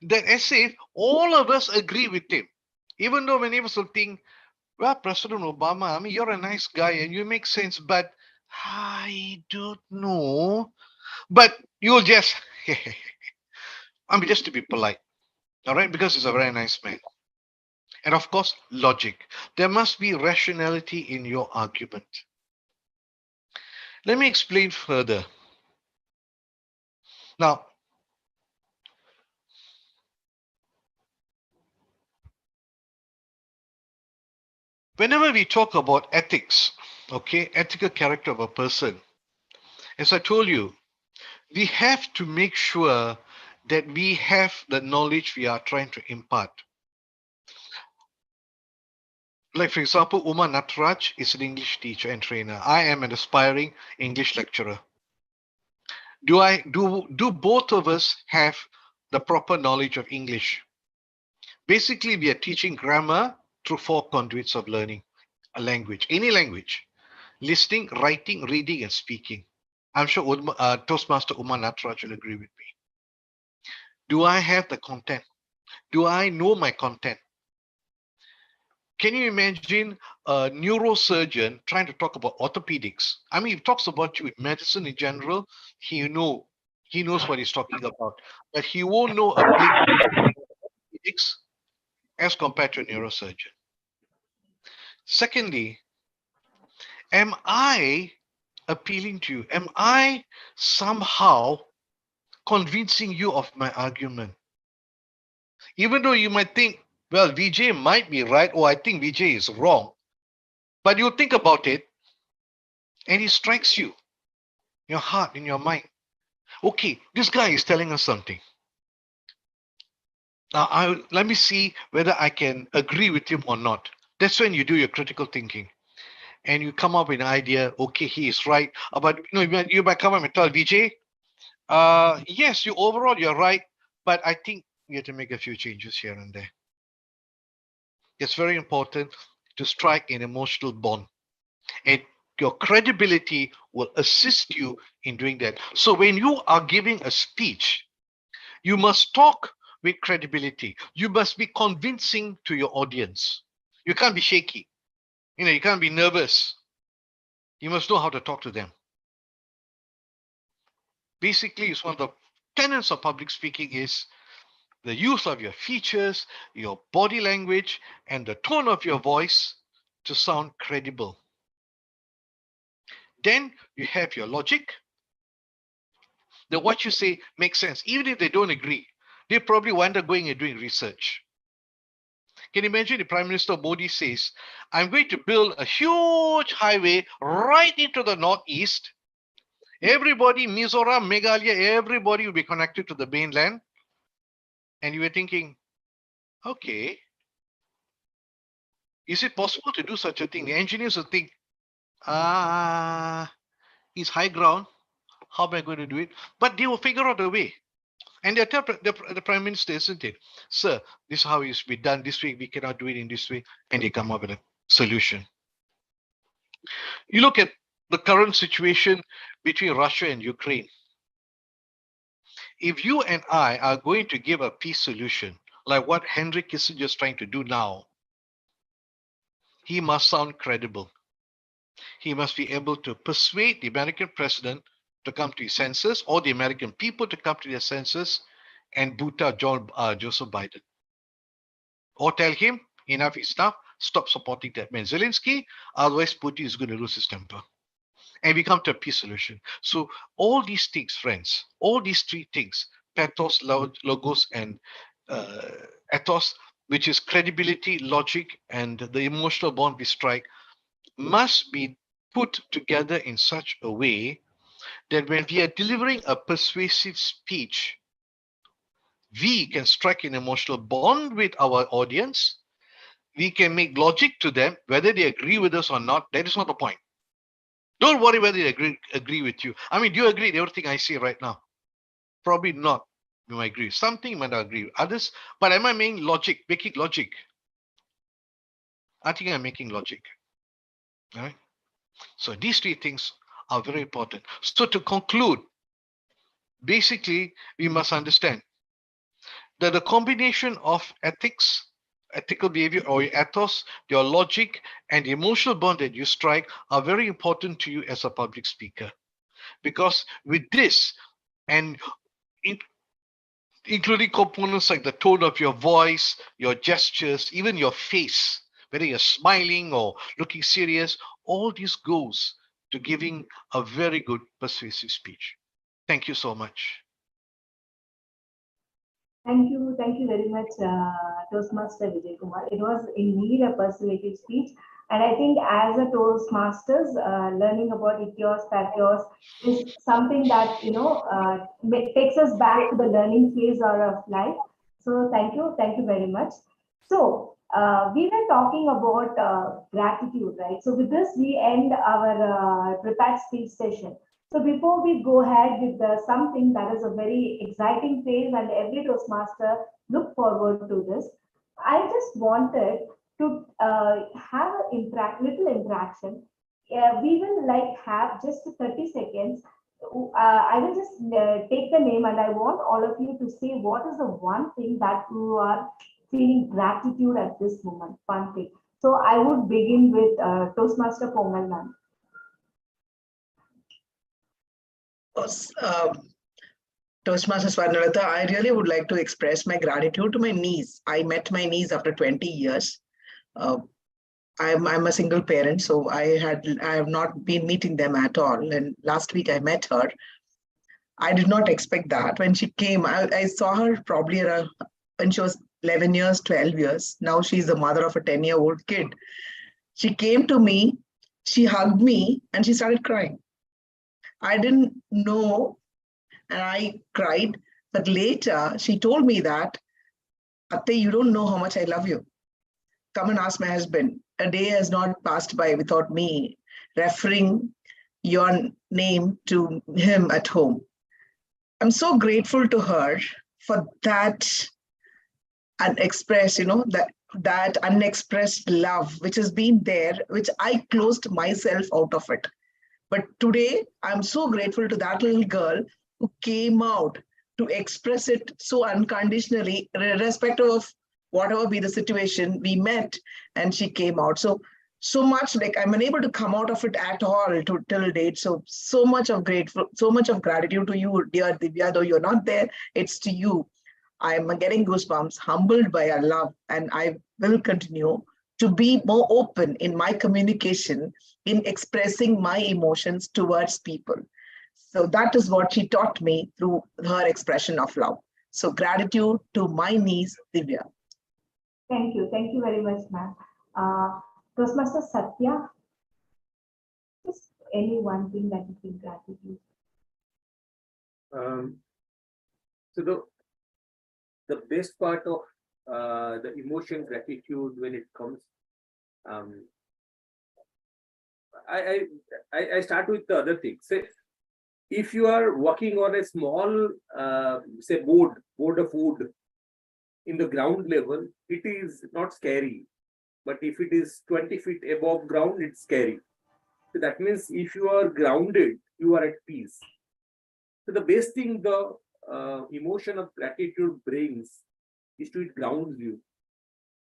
that as if all of us agree with him. Even though many of us will think, well, President Obama, I mean, you're a nice guy and you make sense, but I don't know. But you'll just, I mean, just to be polite, all right, because he's a very nice man. And of course, logic. There must be rationality in your argument. Let me explain further. Now, whenever we talk about ethics, okay, ethical character of a person, as I told you, we have to make sure that we have the knowledge we are trying to impart. Like, for example, Uma Natraj is an English teacher and trainer. I am an aspiring English lecturer. Do both of us have the proper knowledge of English? Basically, we are teaching grammar through 4 conduits of learning a language, any language: listening, writing, reading, and speaking. I'm sure Toastmaster Uma Natraj will agree with me. Do I have the content? Do I know my content? Can you imagine a neurosurgeon trying to talk about orthopedics? I mean, he talks about you with medicine in general. He knows what he's talking about, but he won't know a blink of orthopedics as compared to a neurosurgeon. Secondly, am I appealing to you? Am I somehow convincing you of my argument? Even though you might think, well, VJ might be right, or I think VJ is wrong. But you think about it, and it strikes you, your heart, in your mind. Okay, this guy is telling us something. Now, let me see whether I can agree with him or not. That's when you do your critical thinking. And you come up with an idea, okay, he is right. But you might come up and tell VJ, yes, overall you're right, but I think we have to make a few changes here and there. It's very important to strike an emotional bond. And your credibility will assist you in doing that. So when you are giving a speech, you must talk with credibility. You must be convincing to your audience. You can't be shaky. You can't be nervous. You must know how to talk to them. Basically, it's one of the tenets of public speaking is the use of your features, your body language, and the tone of your voice to sound credible. Then you have your logic. That what you say makes sense. Even if they don't agree, they probably wind up going and doing research. Can you imagine if Prime Minister Modi says, I'm going to build a huge highway right into the northeast. Everybody, Mizoram, Meghalaya, everybody will be connected to the mainland. And you were thinking, okay, is it possible to do such a thing? The engineers will think, it's high ground. How am I going to do it? But they will figure out a way. And they tell the Prime Minister, isn't it? Sir, this is how it should be done this way. We cannot do it in this way. And they come up with a solution. You look at the current situation between Russia and Ukraine. If you and I are going to give a peace solution, like what Henry Kissinger is trying to do now, he must sound credible. He must be able to persuade the American president to come to his senses, or the American people to come to their senses and boot out Joseph Biden. Or tell him, enough is enough, stop supporting that man Zelensky, otherwise Putin is going to lose his temper. And we come to a peace solution. So all these things, friends, all these three things, pathos, logos, and ethos, which is credibility, logic, and the emotional bond we strike, must be put together in such a way that when we are delivering a persuasive speech, we can strike an emotional bond with our audience. We can make logic to them, whether they agree with us or not. That is not the point. Don't worry whether they agree with you. I mean, do you agree with everything I say right now? Probably not. You might agree. Something you might not agree with others. But am I making logic? I think I'm making logic. All right. So these three things are very important. So to conclude, basically, we must understand that the combination of ethics, ethical behavior, or your ethos, your logic, and the emotional bond that you strike are very important to you as a public speaker. Because with this, and including components like the tone of your voice, your gestures, even your face, whether you're smiling or looking serious, all this goes to giving a very good persuasive speech. Thank you so much. Thank you very much, Toastmaster Vijay Kumar. It was indeed a persuasive speech. And I think as a Toastmasters, learning about ethos, pathos is something that, takes us back to the learning phase of life. So thank you very much. So we were talking about gratitude, right? So with this, we end our prepared speech session. So before we go ahead with something that is a very exciting phase and every Toastmaster look forward to this, I just wanted to have a little interaction. We will have just 30 seconds. I will just take the name and I want all of you to say what is the one thing that you are feeling gratitude at this moment, one thing. So I would begin with Toastmaster Pongal ma'am. Toastmaster Swarnalata, I really would like to express my gratitude to my niece. I met my niece after 20 years. I'm a single parent, so I have not been meeting them at all. And last week I met her. I did not expect that. When she came, I saw her probably around when she was 11 years, 12 years. Now she's the mother of a 10-year-old kid. She came to me, she hugged me, and she started crying. I didn't know, and I cried. But later, she told me that, Atte, you don't know how much I love you. Come and ask my husband. A day has not passed by without me referring your name to him at home. I'm so grateful to her for that and express, that that unexpressed love, which has been there, which I closed myself out of it. But today, I'm so grateful to that little girl who came out to express it so unconditionally, irrespective of whatever be the situation we met, and she came out. So much like I'm unable to come out of it at all to till date. So much of gratitude to you, dear Divya, though you're not there, it's to you. I'm getting goosebumps, humbled by your love, and I will continue to be more open in my communication, in expressing my emotions towards people. So that is what she taught me through her expression of love. So gratitude to my niece, Divya. Thank you. Thank you very much, ma'am. Toastmaster Satya, just any one thing that you feel gratitude. So the best part of the emotion gratitude when it comes, I start with the other thing. Say, if you are working on a small, say board of wood in the ground level, it is not scary. But if it is 20 feet above ground, it's scary. So that means if you are grounded, you are at peace. So the best thing the emotion of gratitude brings is to it grounds you,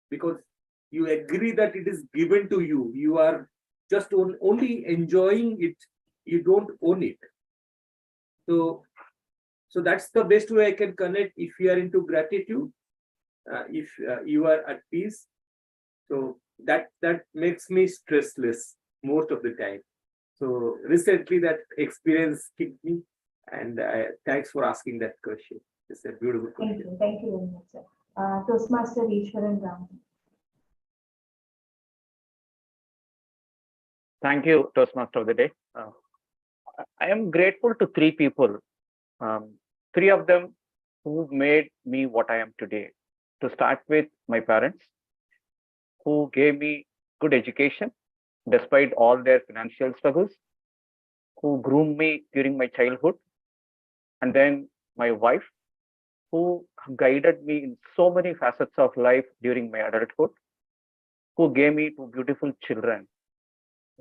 because you agree that it is given to you. You are just only enjoying it. You don't own it. So that's the best way I can connect. If you are into gratitude, if you are at peace, so that makes me stressless most of the time. So recently that experience kicked me, and thanks for asking that question. It's a beautiful question. Thank you very much, sir. Toastmaster Ishwaran Ram. Thank you, Toastmaster of the day. I am grateful to three people, three of them who made me what I am today. To start with, my parents, who gave me good education despite all their financial struggles, who groomed me during my childhood, and then my wife, who guided me in so many facets of life during my adulthood, who gave me two beautiful children,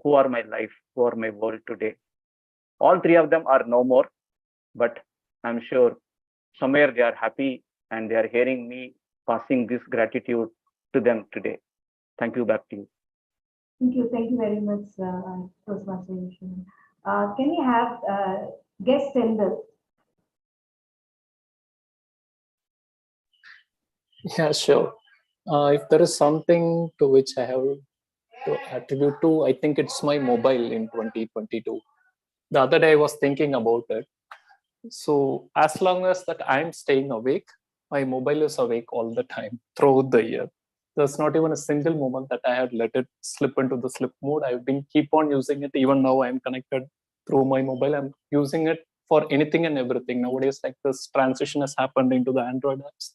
who are my life, who are my world today. All three of them are no more, but I'm sure somewhere they are happy and they are hearing me passing this gratitude to them today. Thank you. Back to you. Thank you very much, Toastmaster Ishwaran. Can we have guest Tendal? Yeah, sure. If there is something to which I have to attribute to, I think it's my mobile in 2022. The other day I was thinking about it. So as long as that I'm staying awake, my mobile is awake all the time throughout the year. There's not even a single moment that I had let it slip into the sleep mode. I've been keep on using it. Even now I'm connected through my mobile. I'm using it for anything and everything. Nowadays, like this transition has happened into the Android apps.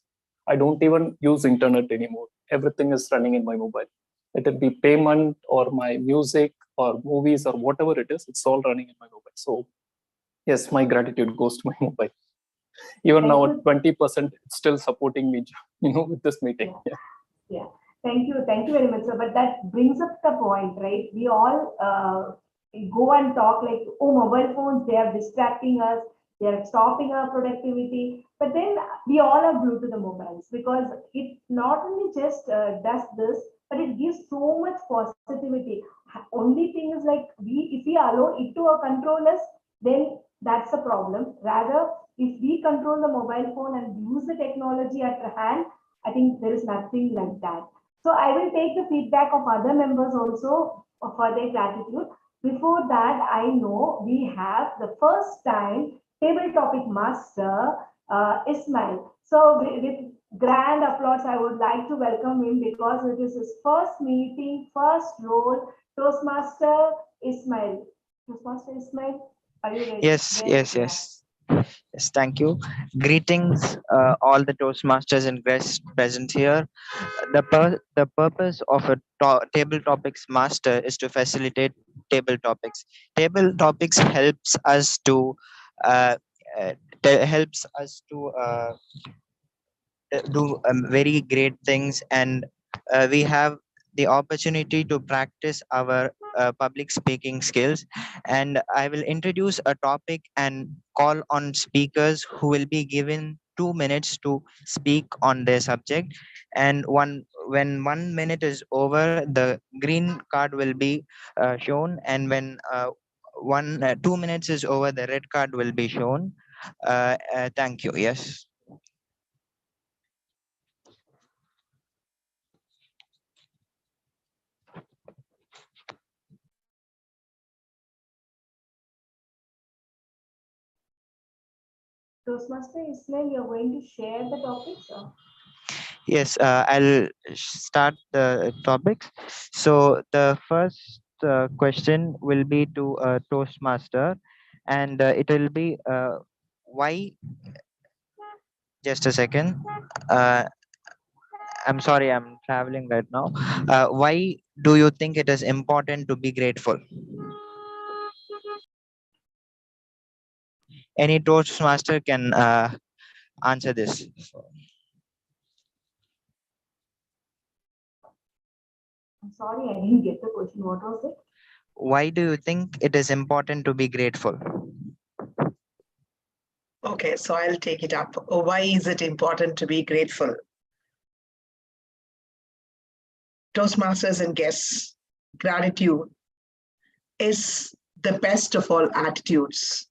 I don't even use internet anymore. Everything is running in my mobile. Let it be payment or my music or movies or whatever it is, it's all running in my mobile. So yes, my gratitude goes to my mobile. Even now at 20%, it's still supporting me, with this meeting. Yeah. Thank you very much, sir. But that brings up the point, right? We all go and talk like, oh, mobile phones, they are distracting us, they are stopping our productivity. But then we all are glued to the mobiles, because it not only just does this, but it gives so much positivity. Only thing is like, if we allow it to control us, then that's a problem. Rather, if we control the mobile phone and use the technology at hand, I think there is nothing like that. So I will take the feedback of other members also for their gratitude. Before that, I know we have the first time table topic master, Ismail. So with grand applause, I would like to welcome him, because it is his first meeting, first role. Toastmaster Ismail. Toastmaster Ismail, are you ready? Yes, yes, thank you. Greetings, all the Toastmasters and guests present here. The purpose of a table topics master is to facilitate table topics. Table topics helps us to uh, uh, helps us to do very great things, and we have the opportunity to practice our public speaking skills. And I will introduce a topic and call on speakers who will be given 2 minutes to speak on their subject. And when 1 minute is over, the green card will be shown. And when 2 minutes is over, the red card will be shown. Thank you. Yes. Toastmaster Ismail, you're going to share the topics? Yes, I'll start the topics. So the first question will be to Toastmaster, and it will be why. Just a second. Uh, I'm sorry, I'm traveling right now. Why do you think it is important to be grateful? Any Toastmaster can answer this. I'm sorry, I didn't get the question. What was it? Why do you think it is important to be grateful? Okay, so I'll take it up. Why is it important to be grateful? Toastmasters and guests, gratitude is the best of all attitudes.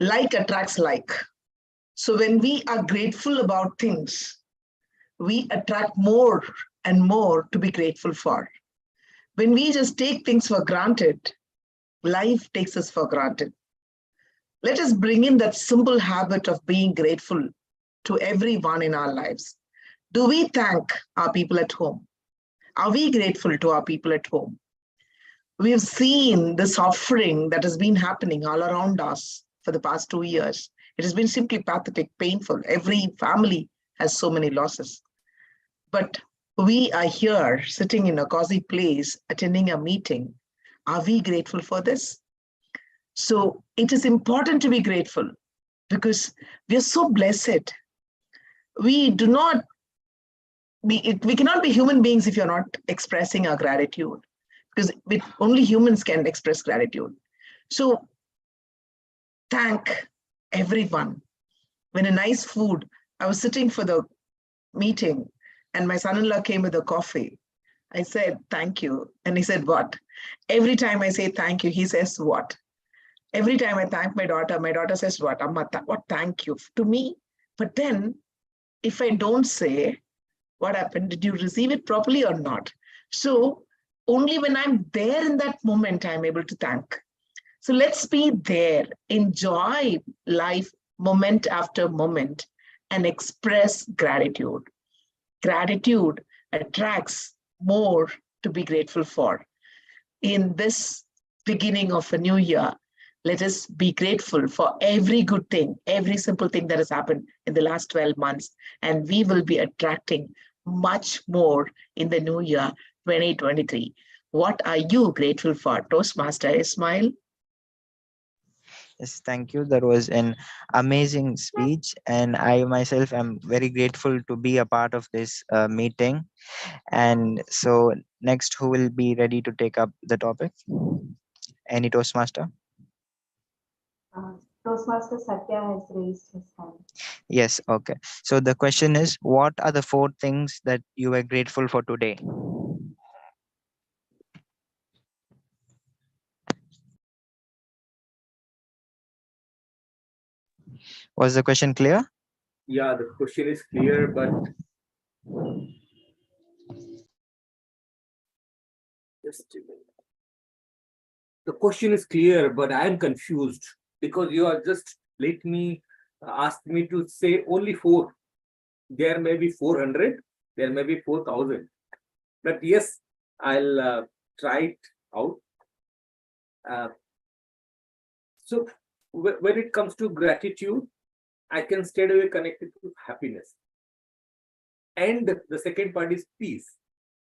Like attracts like. So when we are grateful about things, we attract more and more to be grateful for. When we just take things for granted, life takes us for granted. Let us bring in that simple habit of being grateful to everyone in our lives. Do we thank our people at home? Are we grateful to our people at home? We've seen the suffering that has been happening all around us for the past 2 years. It has been simply pathetic, painful. Every family has so many losses. But we are here sitting in a cozy place, attending a meeting. Are we grateful for this? So it is important to be grateful because we are so blessed. We cannot be human beings if you're not expressing our gratitude, because only humans can express gratitude. So thank everyone. When a nice food, I was sitting for the meeting and my son-in-law came with a coffee. I said, thank you. And he said, what? Every time I say thank you, he says, what? Every time I thank my daughter says, what? Amma, what thank you to me? But then if I don't say, what happened? Did you receive it properly or not? So only when I'm there in that moment, I'm able to thank. So let's be there, enjoy life moment after moment and express gratitude. Gratitude attracts more to be grateful for. In this beginning of a new year, let us be grateful for every good thing, every simple thing that has happened in the last 12 months. And we will be attracting much more in the new year, 2023. What are you grateful for, Toastmaster Ismail? Yes, thank you. That was an amazing speech, and I myself am very grateful to be a part of this meeting. And so, next, who will be ready to take up the topic? Any Toastmaster? Toastmaster Satya has raised his hand. Yes, okay. So, the question is, what are the 4 things that you were grateful for today? Was the question clear? Yeah, the question is clear, but just a minute. The question is clear, but I am confused because you are just let me ask me to say only 4. There may be 400, there may be 4,000. But yes, I'll try it out. So when it comes to gratitude, I can straight away connect it to happiness. And the second part is peace.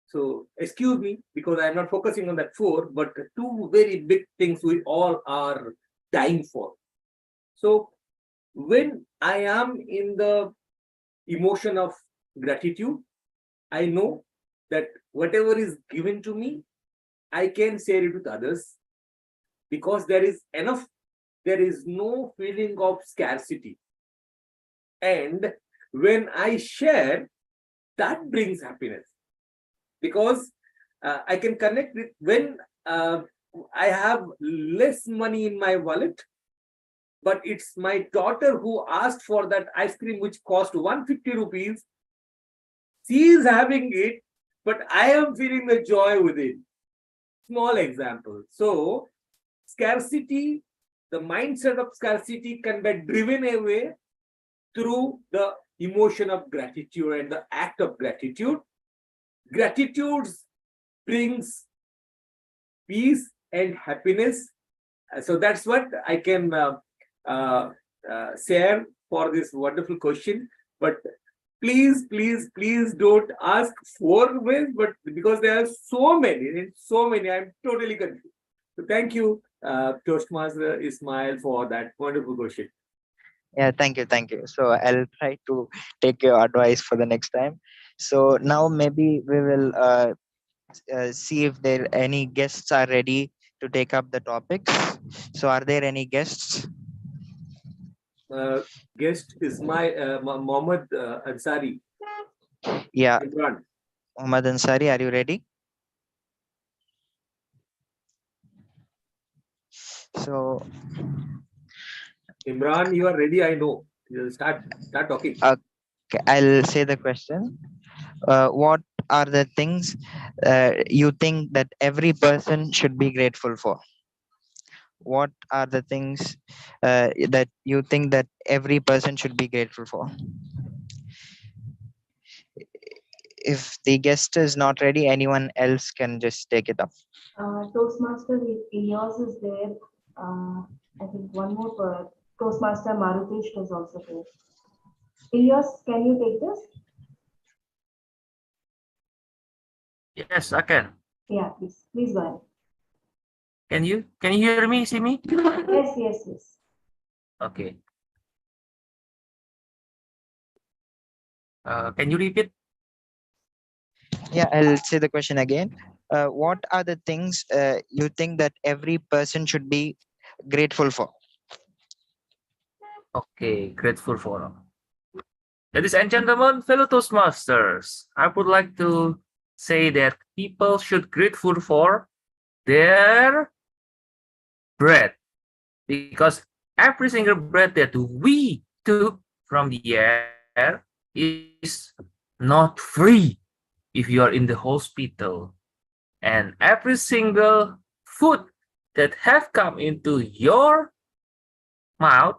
So excuse me, because I'm not focusing on that 4, but 2 very big things we all are dying for. So when I am in the emotion of gratitude, I know that whatever is given to me, I can share it with others because there is enough, there is no feeling of scarcity. And when I share, that brings happiness because I can connect with when I have less money in my wallet, but it's my daughter who asked for that ice cream which cost 150 rupees. She is having it, but I am feeling the joy within. Small example. So scarcity, the mindset of scarcity can be driven away through the emotion of gratitude and the act of gratitude. Gratitude brings peace and happiness. So that's what I can share for this wonderful question. But please, please, please don't ask 4 ways, but because there are so many, I'm totally confused. So thank you, Toastmaster Ismail, for that wonderful question. Yeah, thank you, thank you. So I'll try to take your advice for the next time. So now maybe we will see if there any guests are ready to take up the topics. So are there any guests? Guest is my Mohammed Ansari. Yeah, Imran. Muhammad Ansari, are you ready? So Imran, you are ready, I know. You start talking. okay, I'll say the question. What are the things you think that every person should be grateful for? What are the things that you think that every person should be grateful for? If the guest is not ready, anyone else can just take it up. Toastmaster Ilyas is there. I think one more Toastmaster Marutesh is also there. Ilyas, can you take this? Yes, I can. Yeah, please. Please go ahead. Can you hear me, see me? Yes, yes, yes. Okay. Can you repeat? Yeah, I'll say the question again. What are the things you think that every person should be grateful for? Okay, grateful for. Ladies and gentlemen, fellow Toastmasters, I would like to say that people should grateful for their breath because every single breath that we took from the air is not free if you are in the hospital, and every single food that have come into your mouth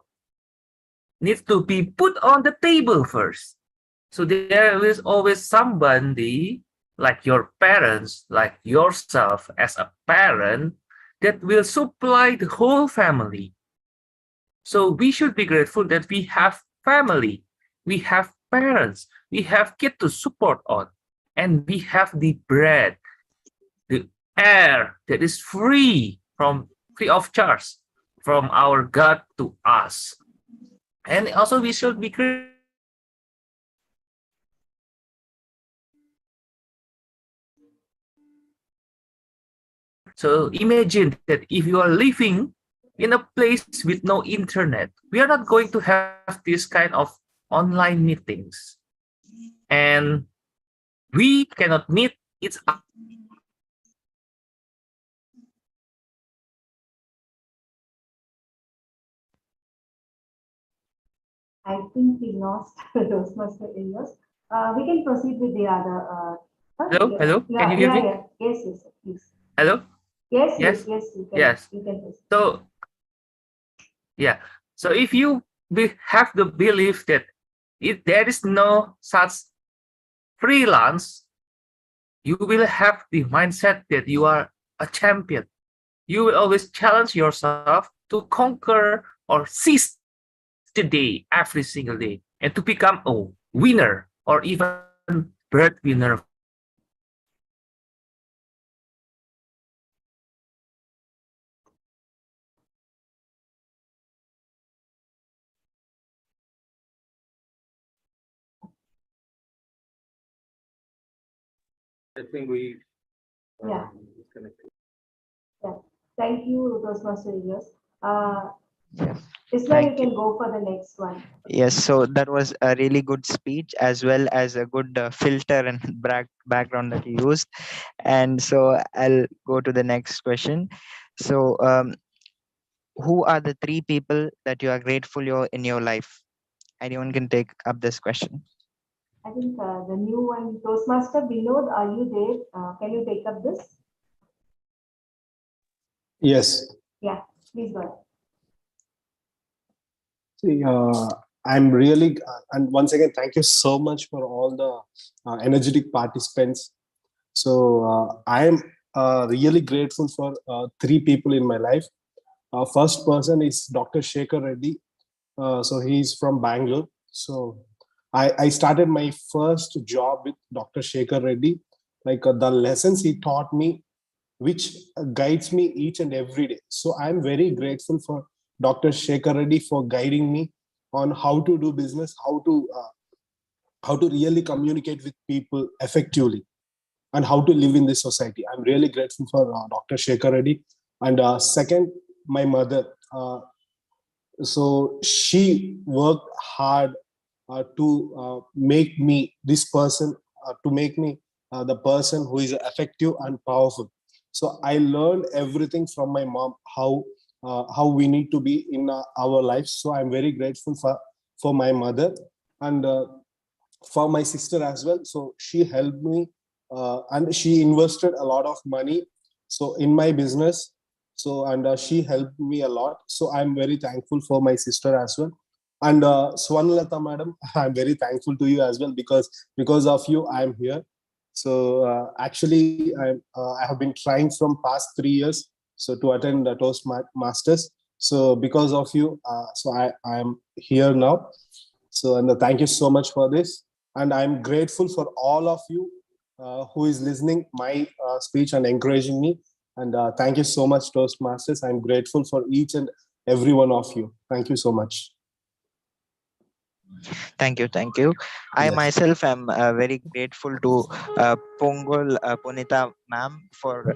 needs to be put on the table first. So there is always somebody like your parents, like yourself as a parent, that will supply the whole family. So we should be grateful that we have family, we have parents, we have kids to support on, and we have the bread, the air that is free of charge from our God to us. And also we should be so imagine that if you are living in a place with no internet, we are not going to have this kind of online meetings. And we cannot meet each other. I think we lost Toastmaster Ilyas. We can proceed with the other. Hello, Yes. hello, Yeah, can you hear yeah, me? yeah. Yes, yes, please. Hello? Yes, Yes? yes, yes. You can. Yes. You can proceed. So, yeah. So if you have the belief that if there is no such freelance, you will have the mindset that you are a champion. You will always challenge yourself to conquer or seize the day every single day and to become a winner or even breadwinner. I think we Yeah. disconnected. Yeah. Thank you, Toastmaster Elias. Yes. Isla, you Thank you. can go for the next one. Yes, so that was a really good speech as well as a good filter and background that you used. And so I'll go to the next question. So, who are the three people that you are grateful you're in your life? Anyone can take up this question. I think the new one, Toastmaster Vinod, are you there? Can you take up this? Yes. Yeah, please go ahead. See, I'm really, and once again, thank you so much for all the energetic participants. So I am really grateful for three people in my life. First person is Dr. Shekhar Reddy. So he's from Bangalore. So I started my first job with Dr. Shekhar Reddy. Like the lessons he taught me, which guides me each and every day. So I'm very grateful for Dr. Shekhar Reddy for guiding me on how to do business, how to really communicate with people effectively, and how to live in this society. I'm really grateful for Dr. Shekhar Reddy. And second, my mother. So she worked hard to make me this person, to make me the person who is effective and powerful. So I learned everything from my mom, how we need to be in our lives. So I'm very grateful for my mother, and for my sister as well. So she helped me, and she invested a lot of money so in my business. So and she helped me a lot. So I'm very thankful for my sister as well. And Swanlata madam, I'm very thankful to you as well, because of you I'm here. So actually I have been trying from past 3 years so to attend the Toastmasters. So because of you, so I am here now. So and thank you so much for this. And I'm grateful for all of you who is listening my speech and encouraging me. And thank you so much, Toastmasters. I'm grateful for each and every one of you. Thank you so much. Thank you, thank you. I myself am very grateful to Pongol Punita ma'am for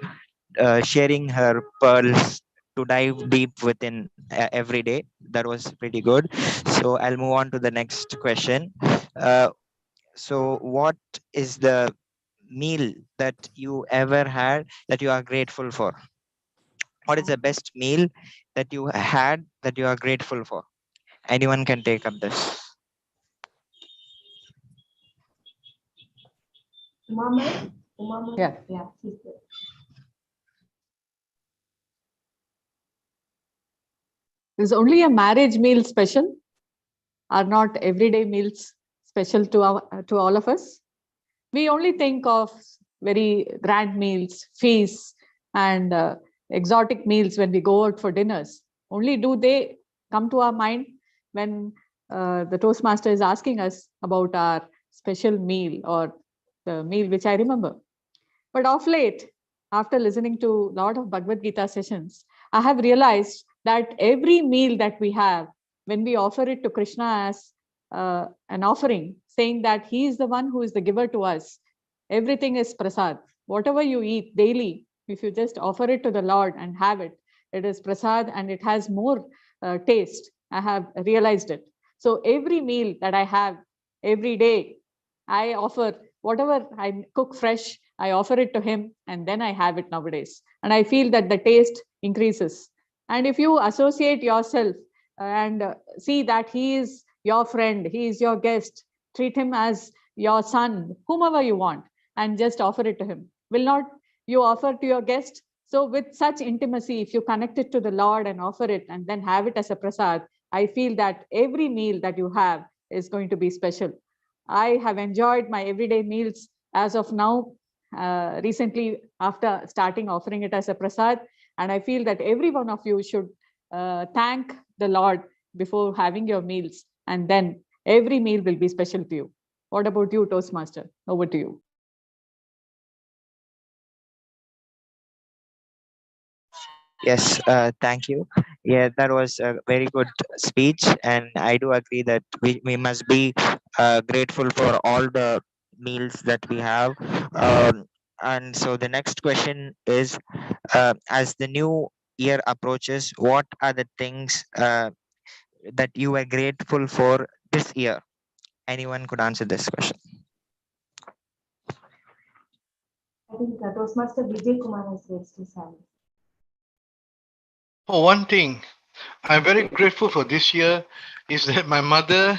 sharing her pearls to dive deep within every day. That was pretty good. So I'll move on to the next question. So what is the meal that you ever had that you are grateful for? What is the best meal that you had that you are grateful for? Anyone can take up this. Umama? Yeah. Yeah, she's there. Is only a marriage meal special? Are not everyday meals special to all of us? We only think of very grand meals, feasts, and exotic meals when we go out for dinners. Only do they come to our mind when the Toastmaster is asking us about our special meal or the meal which I remember. But of late, after listening to a lot of Bhagavad Gita sessions, I have realized that every meal that we have, when we offer it to Krishna as an offering, saying that he is the one who is the giver to us, everything is prasad. Whatever you eat daily, if you just offer it to the Lord and have it, it is prasad and it has more taste. I have realized it. So every meal that I have every day, I offer whatever I cook fresh, I offer it to him and then I have it nowadays. And I feel that the taste increases. And if you associate yourself and see that he is your friend, he is your guest, treat him as your son, whomever you want, and just offer it to him. Will not you offer to your guest? So with such intimacy, if you connect it to the Lord and offer it and then have it as a prasad, I feel that every meal that you have is going to be special. I have enjoyed my everyday meals as of now, recently after starting offering it as a prasad. And I feel that every one of you should thank the Lord before having your meals. And then every meal will be special to you. What about you, Toastmaster? Over to you. Yes, thank you. Yeah, that was a very good speech, and I do agree that we must be grateful for all the meals that we have. And so the next question is, as the new year approaches, what are the things that you are grateful for this year? Anyone could answer this question. I think Toastmaster Vijay Kumar has raised his hand. For one thing, I'm very grateful for this year is that my mother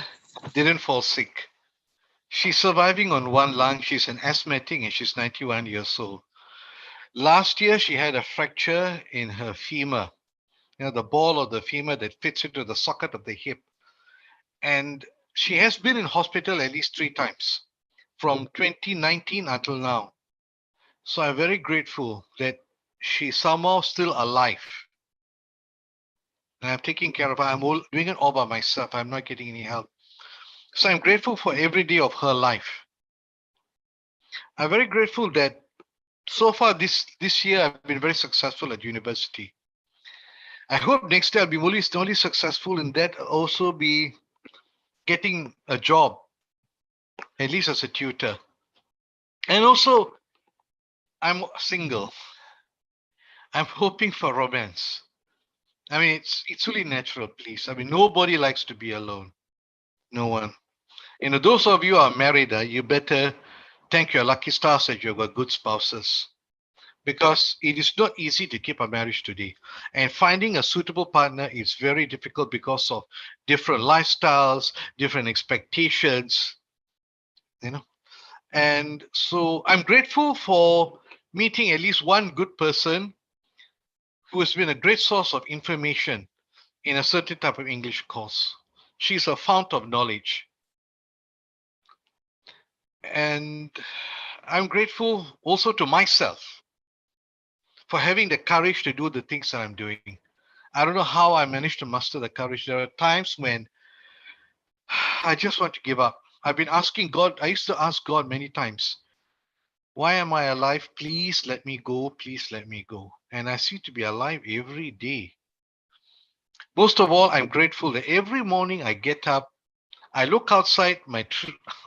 didn't fall sick. She's surviving on one lung. She's an asthmatic and she's 91 years old. Last year, she had a fracture in her femur, the ball of the femur that fits into the socket of the hip. And she has been in hospital at least 3 times from 2019 until now. So I'm very grateful that she's somehow still alive. And I'm taking care of her. I'm doing it all by myself. I'm not getting any help. So I'm grateful for every day of her life. I'm very grateful that so far this year I've been very successful at university. I hope next year I'll be only successful in that, also be getting a job, at least as a tutor. And also, I'm single. I'm hoping for romance. I mean, it's really natural, please. I mean, nobody likes to be alone. No one. Those of you who are married, you better thank your lucky stars that you've got good spouses. Because it is not easy to keep a marriage today. And finding a suitable partner is very difficult because of different lifestyles, different expectations, And so I'm grateful for meeting at least one good person who has been a great source of information in a certain type of English course. She's a fount of knowledge. And I'm grateful also to myself for having the courage to do the things that I'm doing. I don't know how I managed to muster the courage. There are times when I just want to give up. I've been asking God, I used to ask God many times, why am I alive? Please let me go. Please let me go. And I seem to be alive every day. Most of all, I'm grateful that every morning I get up, I look outside my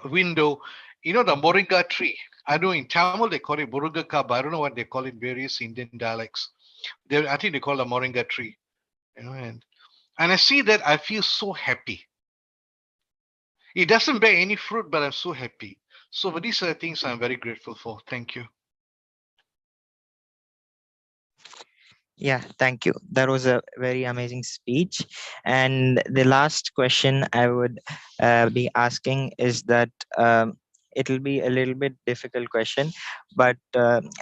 window, the moringa tree. I know in Tamil they call it Muruga, but I don't know what they call it in various Indian dialects. I think they call it a moringa tree. And I see that, I feel so happy. It doesn't bear any fruit, but I'm so happy. So these are the things I'm very grateful for. Thank you. Yeah, thank you. That was a very amazing speech. And the last question I would be asking is that it'll be a little bit difficult question, but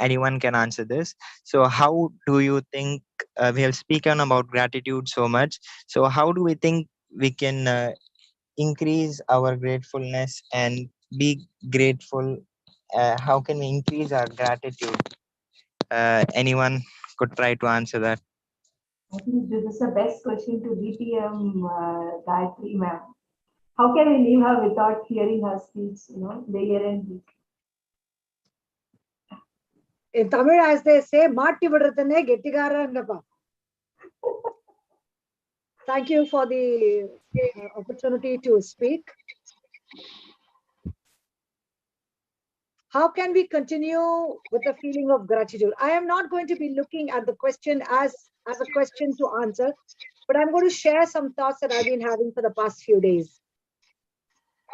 anyone can answer this. So how do you think, we have spoken about gratitude so much, so how do we think we can increase our gratefulness and be grateful? How can we increase our gratitude? Anyone could try to answer that. I think this is the best question to DTM Gayatri ma'am. How can we leave her without hearing her speech, the year end week? In Tamil, as they say, Matti Vidrathane Gettigarangappa. Thank you for the opportunity to speak. How can we continue with a feeling of gratitude? I am not going to be looking at the question as a question to answer, but I'm going to share some thoughts that I've been having for the past few days.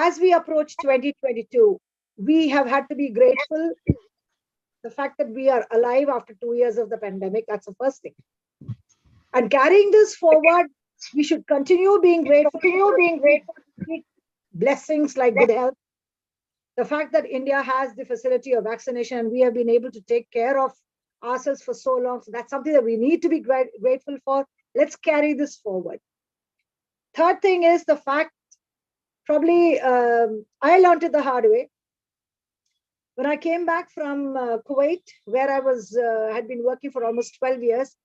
As we approach 2022, we have had to be grateful. The fact that we are alive after 2 years of the pandemic, that's the first thing. And carrying this forward, we should continue being grateful. Blessings like good health. The fact that India has the facility of vaccination and we have been able to take care of ourselves for so long. So that's something that we need to be grateful for. Let's carry this forward. Third thing is the fact, probably I learned it the hard way. When I came back from Kuwait, where I had been working for almost 12 years,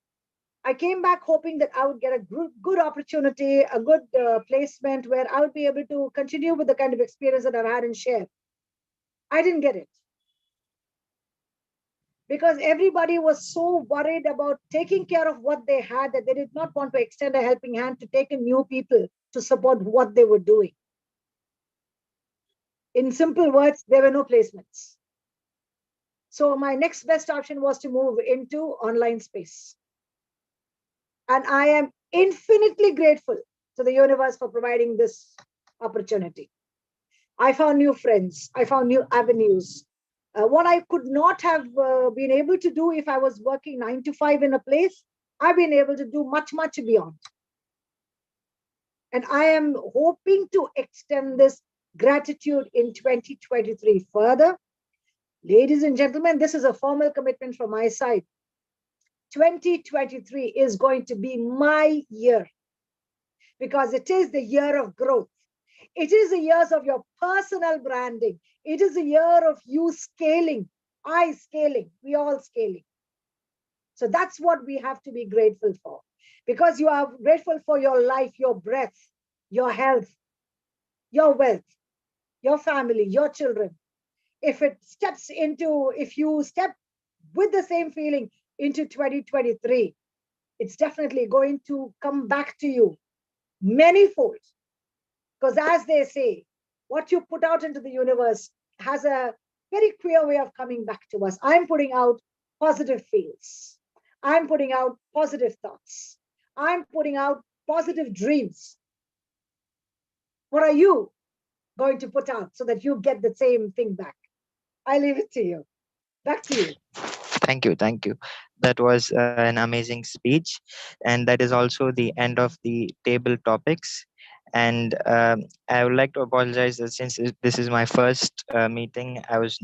I came back hoping that I would get a good opportunity, a good placement where I would be able to continue with the kind of experience that I've had and share. I didn't get it. Because everybody was so worried about taking care of what they had that they did not want to extend a helping hand to take in new people to support what they were doing. In simple words, there were no placements. So my next best option was to move into online space. And I am infinitely grateful to the universe for providing this opportunity. I found new friends. I found new avenues. What I could not have been able to do if I was working 9 to 5 in a place, I've been able to do much, much beyond. And I am hoping to extend this gratitude in 2023 further. Ladies and gentlemen, this is a formal commitment from my side. 2023 is going to be my year because it is the year of growth. It is the years of your personal branding. It is a year of you scaling, I scaling, we all scaling. So that's what we have to be grateful for, because you are grateful for your life, your breath, your health, your wealth, your family, your children. If you step with the same feeling into 2023, it's definitely going to come back to you manyfold. Because as they say, what you put out into the universe has a very clear way of coming back to us. I'm putting out positive feels. I'm putting out positive thoughts. I'm putting out positive dreams. What are you going to put out so that you get the same thing back? I leave it to you. Back to you. Thank you. Thank you. That was an amazing speech. And that is also the end of the table topics. And I would like to apologize that since this is my first meeting, I was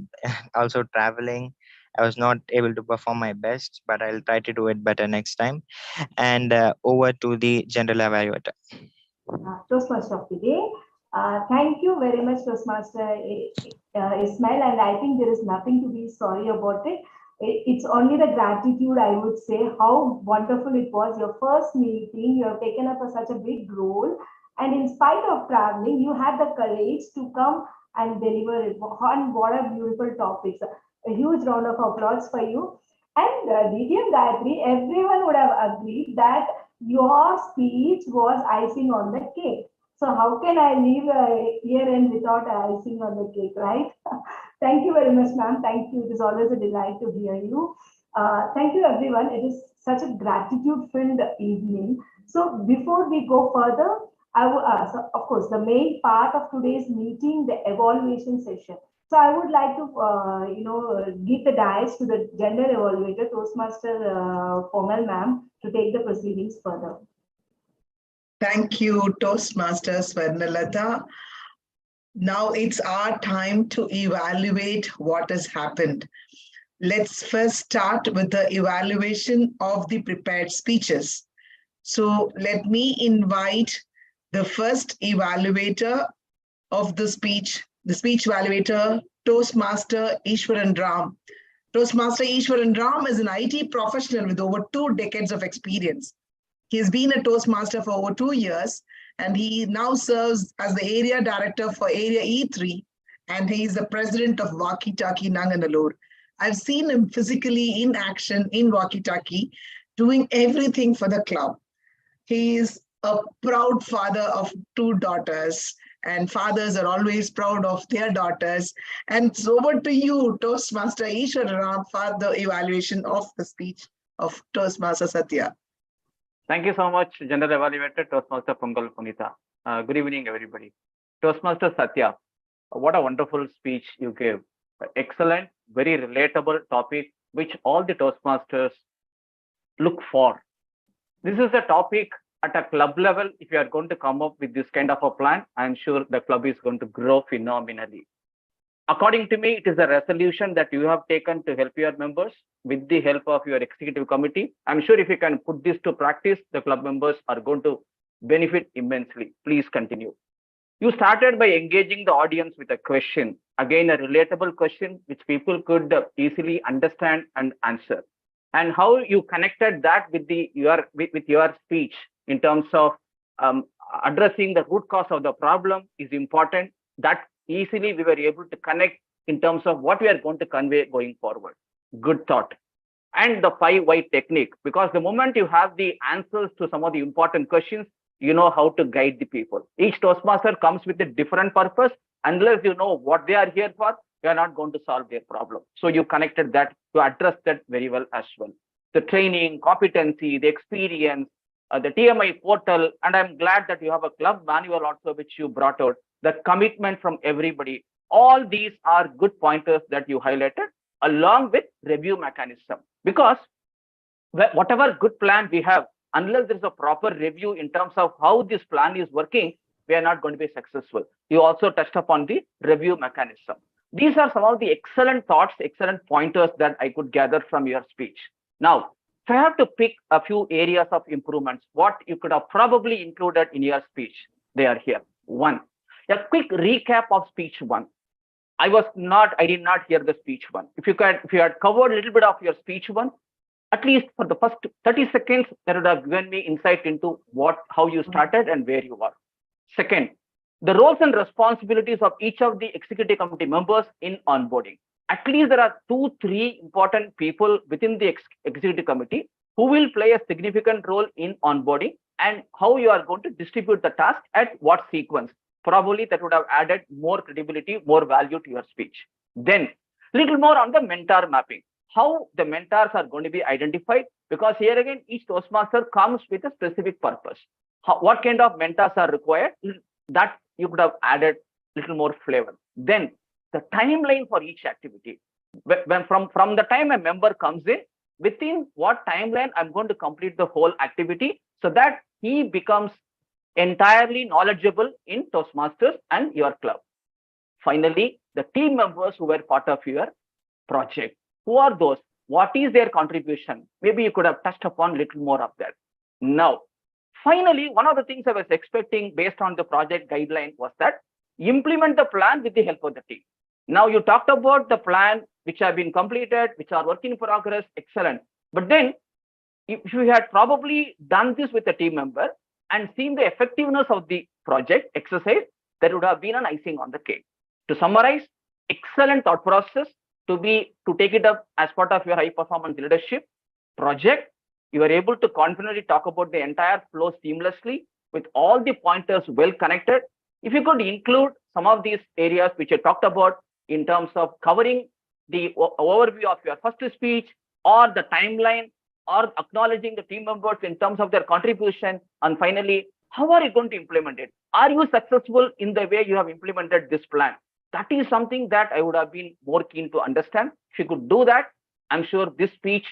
also traveling. I was not able to perform my best, but I'll try to do it better next time. And over to the general evaluator. Toastmaster of the day. Thank you very much, Toastmaster Ismail. And I think there is nothing to be sorry about it. It's only the gratitude, I would say, how wonderful it was. Your first meeting, you have taken up such a big role. And in spite of traveling, you had the courage to come and deliver it. And what a beautiful topics. A huge round of applause for you. And DTM Gayatri, everyone would have agreed that your speech was icing on the cake. So how can I leave here and without icing on the cake, right? Thank you very much, ma'am. Thank you. It is always a delight to hear you. Thank you, everyone. It is such a gratitude-filled evening. So before we go further, so of course, the main part of today's meeting, the evaluation session. So I would like to, give the dice to the general evaluator, Toastmaster Pongal ma'am, to take the proceedings further. Thank you, Toastmaster Swarnalata. Now it's our time to evaluate what has happened. Let's first start with the evaluation of the prepared speeches. So let me invite the first evaluator of the speech evaluator, Toastmaster Ishwaran Ram. Toastmaster Ishwaran Ram is an IT professional with over 2 decades of experience. He has been a Toastmaster for over 2 years, and he now serves as the area director for Area E3, and he is the president of Walkie Talkie Nanganallur. I've seen him physically in action in Walkie Talkie, doing everything for the club. He is a proud father of 2 daughters, and fathers are always proud of their daughters. And it's over to you, Toastmaster Ishwar Ram, for the evaluation of the speech of Toastmaster Satya. Thank you so much, General Evaluator, Toastmaster Pongal Punita. Good evening, everybody. Toastmaster Satya, what a wonderful speech you gave. Excellent, very relatable topic, which all the Toastmasters look for. This is a topic at a club level. If you are going to come up with this kind of a plan, I'm sure the club is going to grow phenomenally. According to me, it is a resolution that you have taken to help your members with the help of your executive committee. I'm sure if you can put this to practice, the club members are going to benefit immensely. Please continue. You started by engaging the audience with a question, again, a relatable question, which people could easily understand and answer. And how you connected that with your speech in terms of addressing the root cause of the problem is important. That easily we were able to connect in terms of what we are going to convey going forward. Good thought. And the 5 why technique, because the moment you have the answers to some of the important questions, you know how to guide the people. Each Toastmaster comes with a different purpose. Unless you know what they are here for, we are not going to solve their problem. So you connected that to address that very well as well. The training, competency, the experience, the TMI portal, and I'm glad that you have a club manual also which you brought out, the commitment from everybody. All these are good pointers that you highlighted, along with review mechanism. Because whatever good plan we have, unless there is a proper review in terms of how this plan is working, we are not going to be successful. You also touched upon the review mechanism. These are some of the excellent thoughts, excellent pointers that I could gather from your speech. Now, if I have to pick a few areas of improvements, what you could have probably included in your speech, they are here. One, a quick recap of speech one. I did not hear the speech one. If you had covered a little bit of your speech one, at least for the first 30 seconds, that would have given me insight into how you started and where you are. Second, the roles and responsibilities of each of the executive committee members in onboarding. At least there are 2-3 important people within the executive committee who will play a significant role in onboarding, and how you are going to distribute the task at what sequence. Probably that would have added more credibility, more value to your speech. Then, little more on the mentor mapping. How the mentors are going to be identified, because here again, each Toastmaster comes with a specific purpose. What kind of mentors are required, that you could have added a little more flavor. Then the timeline for each activity. From the time a member comes in, within what timeline I'm going to complete the whole activity, so that he becomes entirely knowledgeable in Toastmasters and your club. Finally, the team members who were part of your project. Who are those? What is their contribution? Maybe you could have touched upon a little more of that. Now, finally, one of the things I was expecting based on the project guideline was that implement the plan with the help of the team. Now, you talked about the plan which have been completed, which are work in progress, excellent. But then, if you had probably done this with a team member and seen the effectiveness of the project exercise, that would have been an icing on the cake. To summarize, excellent thought process to take it up as part of your high performance leadership project. You are able to confidently talk about the entire flow seamlessly with all the pointers well connected. If you could include some of these areas which you talked about in terms of covering the overview of your first speech, or the timeline, or acknowledging the team members in terms of their contribution, and finally, how are you going to implement it? Are you successful in the way you have implemented this plan? That is something that I would have been more keen to understand. If you could do that, I'm sure this speech,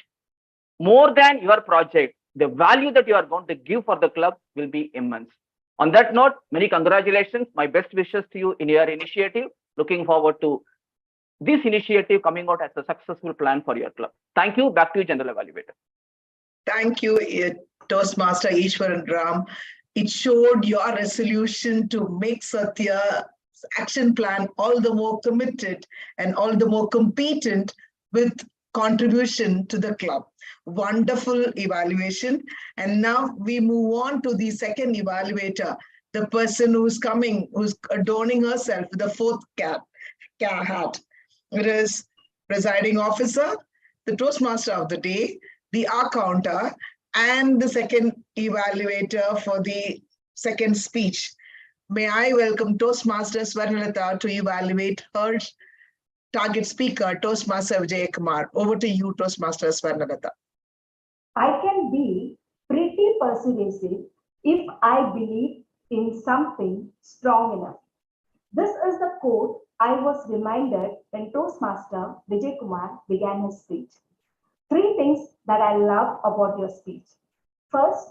more than your project, the value that you are going to give for the club will be immense. On that note, many congratulations. My best wishes to you in your initiative. Looking forward to this initiative coming out as a successful plan for your club. Thank you. Back to you, General Evaluator. Thank you, Toastmaster Ishwaran Ram. It showed your resolution to make Satya's action plan all the more committed and all the more competent with contribution to the club. Wonderful evaluation. And now we move on to the second evaluator, the person who's adorning herself with the fourth hat. It is presiding officer, the Toastmaster of the day, the accounter, and the second evaluator for the second speech. May I welcome Toastmaster Swarnalata to evaluate her target speaker, Toastmaster Vijay Kumar. Over to you, Toastmaster Swarnalata. I can be pretty persuasive if I believe in something strong enough. This is the quote I was reminded when Toastmaster Vijay Kumar began his speech. 3 things that I love about your speech. First,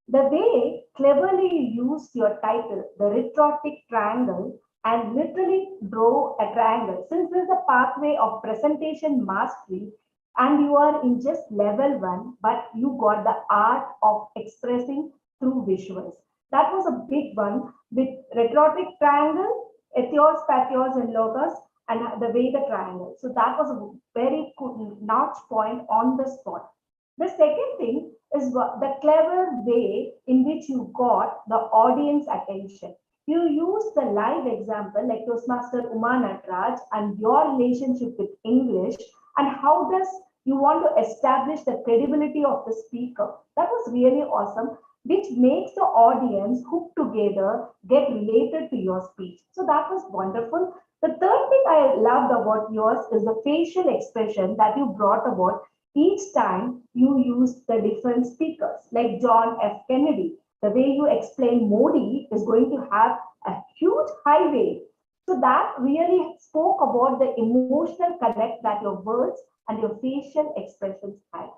the way cleverly you used your title, the rhetoric triangle, and literally draw a triangle. Since this is a pathway of presentation mastery, and you are in just level 1, but you got the art of expressing through visuals. That was a big one with rhetoric triangle, ethos, pathos, and logos, and the way the triangle. So that was a very cool notch point on the spot. The second thing is the clever way in which you got the audience attention. You used the live example like Toastmaster Uma Natraj and your relationship with English, and how does you want to establish the credibility of the speaker. That was really awesome, which makes the audience hook together, get related to your speech. So that was wonderful. The third thing I loved about yours is the facial expression that you brought about each time you used the different speakers, like John F. Kennedy. The way you explain Modi is going to have a huge highway. So that really spoke about the emotional connect that your words and your facial expressions had.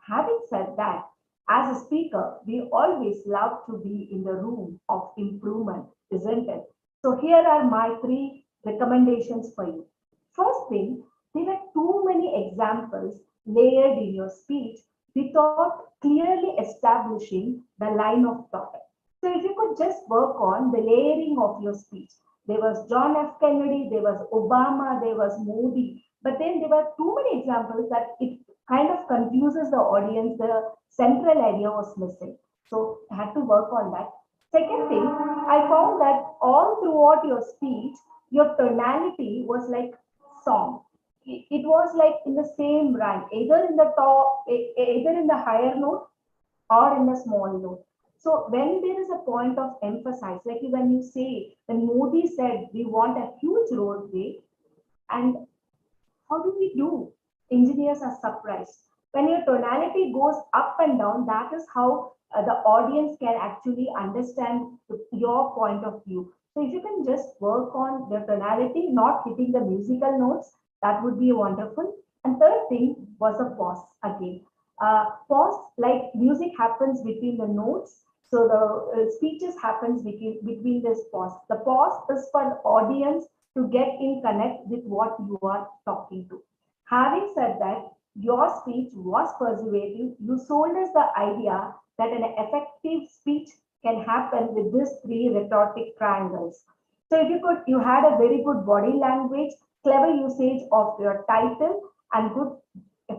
Having said that, as a speaker, we always love to be in the room of improvement, isn't it? So here are my three recommendations for you. First thing, there are too many examples layered in your speech without clearly establishing the line of thought. So if you could just work on the layering of your speech. There was John F. Kennedy, there was Obama, there was Modi, but then there were too many examples that it kind of confuses the audience. The central idea was missing. So I had to work on that. Second thing, I found that all throughout your speech, your tonality was like song. It was like in the same rhyme, either in the top, either in the higher note or in the small note. So when there is a point of emphasis, like when you say, when Modi said we want a huge roadway, and how do we do? Engineers are surprised. When your tonality goes up and down, that is how the audience can actually understand your point of view. So if you can just work on the tonality, not hitting the musical notes, that would be wonderful. And third thing was a pause again. Pause, like music happens between the notes. So the speeches happens between this pause. The pause is for the audience to get in connect with what you are talking to. Having said that, your speech was persuasive. You sold us the idea that an effective speech can happen with these three rhetoric triangles. So if you could, you had a very good body language, clever usage of your title, and good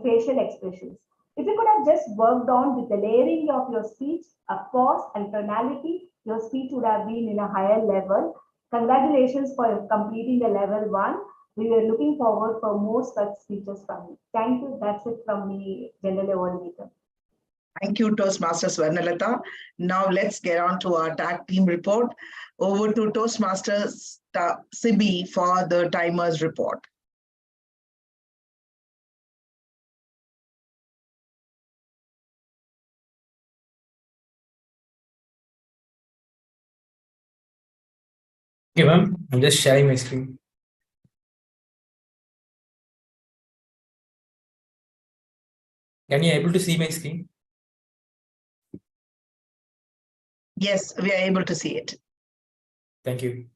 facial expressions. If you could have just worked on with the layering of your speech, a pause and tonality, your speech would have been in a higher level. Congratulations for completing the level 1. We were looking forward for more such speeches from you. Thank you. That's it from me, General Evaluator. Thank you, Toastmasters Varnalata. Now let's get on to our tag team report. Over to Toastmasters Sibi for the timers report. Okay, ma'am. I'm just sharing my screen. Can you able to see my screen? Yes, we are able to see it. Thank you.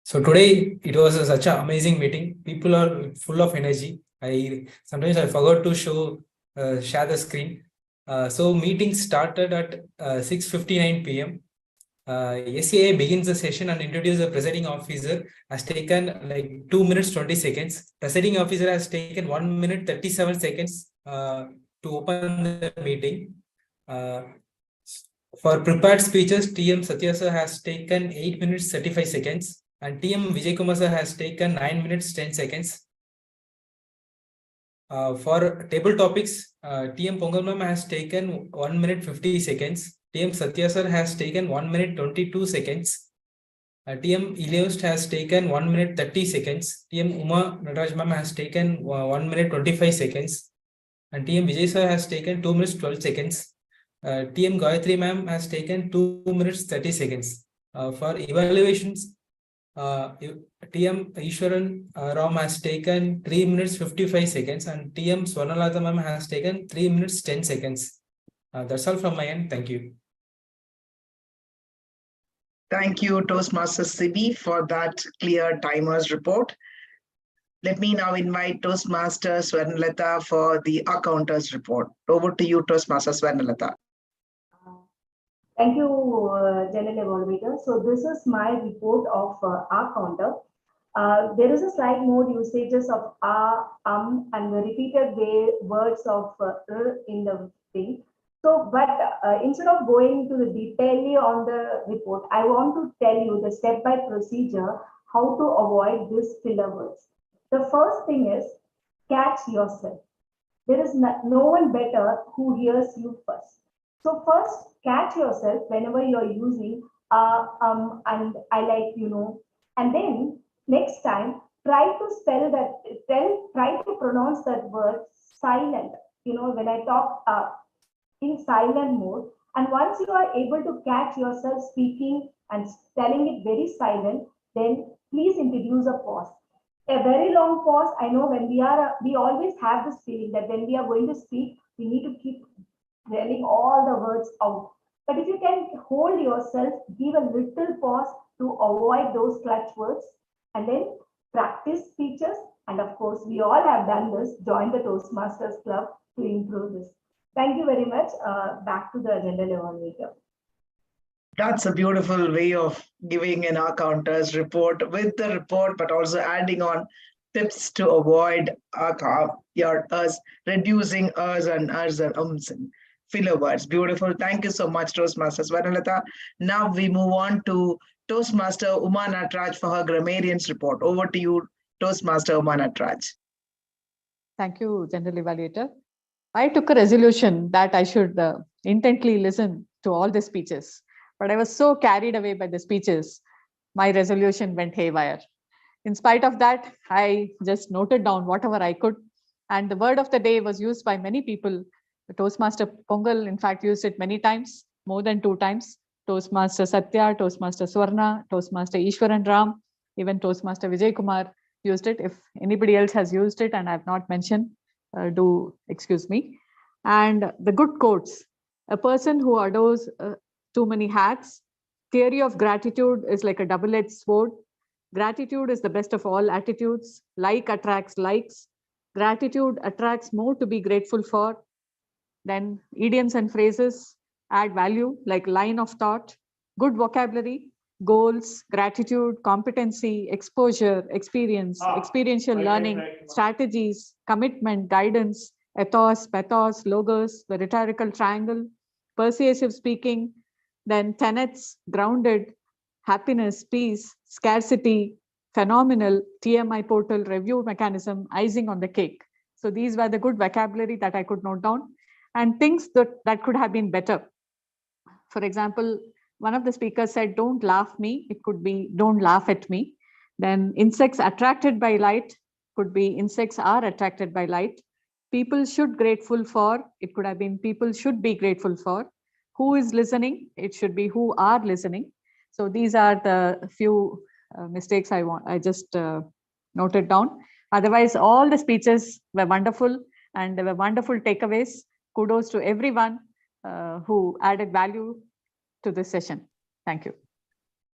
So today it was such an amazing meeting. People are full of energy. Sometimes I forgot to share the screen. So meeting started at 6:59 p.m. SAA begins the session and introduces the presiding officer. Has taken like 2 minutes 20 seconds. Presiding officer has taken 1 minute 37 seconds to open the meeting. For prepared speeches, TM Satya sir has taken 8 minutes 35 seconds and TM Vijay Kumar sir has taken 9 minutes 10 seconds. For table topics, TM Pongal ma'am has taken 1 minute 50 seconds. TM Satya sir has taken 1 minute 22 seconds. TM Iliost has taken 1 minute 30 seconds. TM Uma Nataraj ma'am has taken 1 minute 25 seconds. And TM Vijay sir has taken 2 minutes 12 seconds. TM Gayatri ma'am has taken 2 minutes 30 seconds. For evaluations, TM Ishwaran Ram has taken 3 minutes 55 seconds and TM Swarnalata ma'am has taken 3 minutes 10 seconds. That's all from my end. Thank you. Thank you, Toastmasters Sibi, for that clear timers report. Let me now invite Toastmasters Swarnalata for the accounters report. Over to you, Toastmasters Swarnalata. Thank you, General Evaluator. So this is my report of our counter. There is a slight more usages of and the repeated words of in the thing. So, but instead of going to the detail on the report, I want to tell you the step-by procedure how to avoid these filler words. The first thing is catch yourself. There is no one better who hears you first. So first, catch yourself whenever you're using and I like, and then Next time, try to try to pronounce that word silent. When I talk in silent mode, and once you are able to catch yourself speaking and telling it very silent, then please introduce a pause. A very long pause. I know when we always have this feeling that when we are going to speak, we need to keep yelling all the words out. But if you can hold yourself, give a little pause to avoid those clutch words, and then practice speeches. And of course, we all have done this. Join the Toastmasters Club to improve this. Thank you very much. Back to the agenda evaluator. That's a beautiful way of giving an accountant's report with the report, but also adding on tips to avoid your us, reducing us and and filler words. Beautiful. Thank you so much, Toastmasters Vanalata. Now we move on to Toastmaster Uma Natraj for her grammarians report. Over to you, Toastmaster Uma Natraj. Thank you, General Evaluator. I took a resolution that I should intently listen to all the speeches, but I was so carried away by the speeches, my resolution went haywire. In spite of that, I just noted down whatever I could, and the word of the day was used by many people. The Toastmaster Pongal, in fact, used it many times, more than 2 times. Toastmaster Satya, Toastmaster Swarna, Toastmaster Ishwaran Ram, even Toastmaster Vijay Kumar used it. If anybody else has used it and I've not mentioned, do excuse me. And the good quotes: a person who adores too many hats. Theory of gratitude is like a double-edged sword. Gratitude is the best of all attitudes. Like attracts likes. Gratitude attracts more to be grateful for. Then idioms and phrases add value, like line of thought. Good vocabulary: goals, gratitude, competency, exposure, experience, experiential learning, strategies, commitment, guidance, ethos, pathos, logos, the rhetorical triangle, persuasive speaking, then tenets, grounded, happiness, peace, scarcity, phenomenal, TMI portal, review mechanism, icing on the cake. So these were the good vocabulary that I could note down, and things that could have been better. For example, one of the speakers said, "Don't laugh me." It could be, "Don't laugh at me." Then insects attracted by light could be, "Insects are attracted by light." People should grateful for, it could have been, "People should be grateful for." Who is listening? It should be, "Who are listening." So these are the few mistakes I just noted down. Otherwise, all the speeches were wonderful and there were wonderful takeaways. Kudos to everyone who added value to this session. Thank you.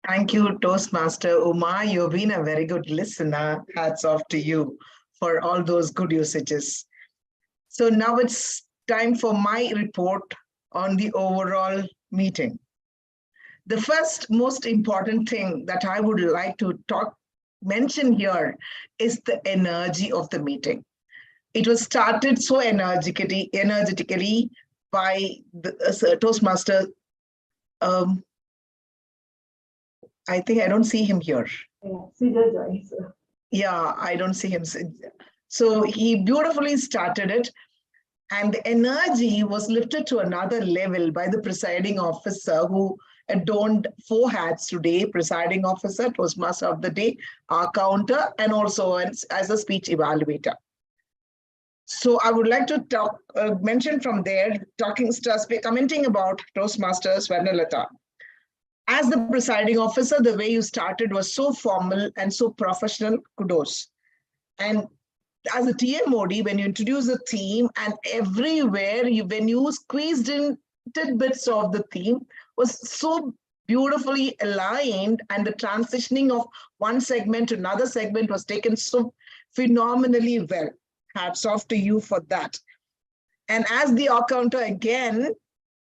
Thank you, Toastmaster Uma. You've been a very good listener. Hats off to you for all those good usages. So now it's time for my report on the overall meeting. The first most important thing that I would like to mention here is the energy of the meeting. It was started so energetically by the Toastmaster. I think I don't see him here. Yeah, I don't see him. So he beautifully started it, and the energy was lifted to another level by the presiding officer, who adorned 4 hats today: presiding officer, Toastmaster of the day, our counter, and also as a speech evaluator. So I would like to mention from there, commenting about Toastmasters Vanalata. As the presiding officer, the way you started was so formal and so professional. Kudos. And as a TMOD, when you introduce a theme, and everywhere when you squeezed in tidbits of the theme, was so beautifully aligned, and the transitioning of one segment to another segment was taken so phenomenally well. Hats off to you for that. And as the counter again,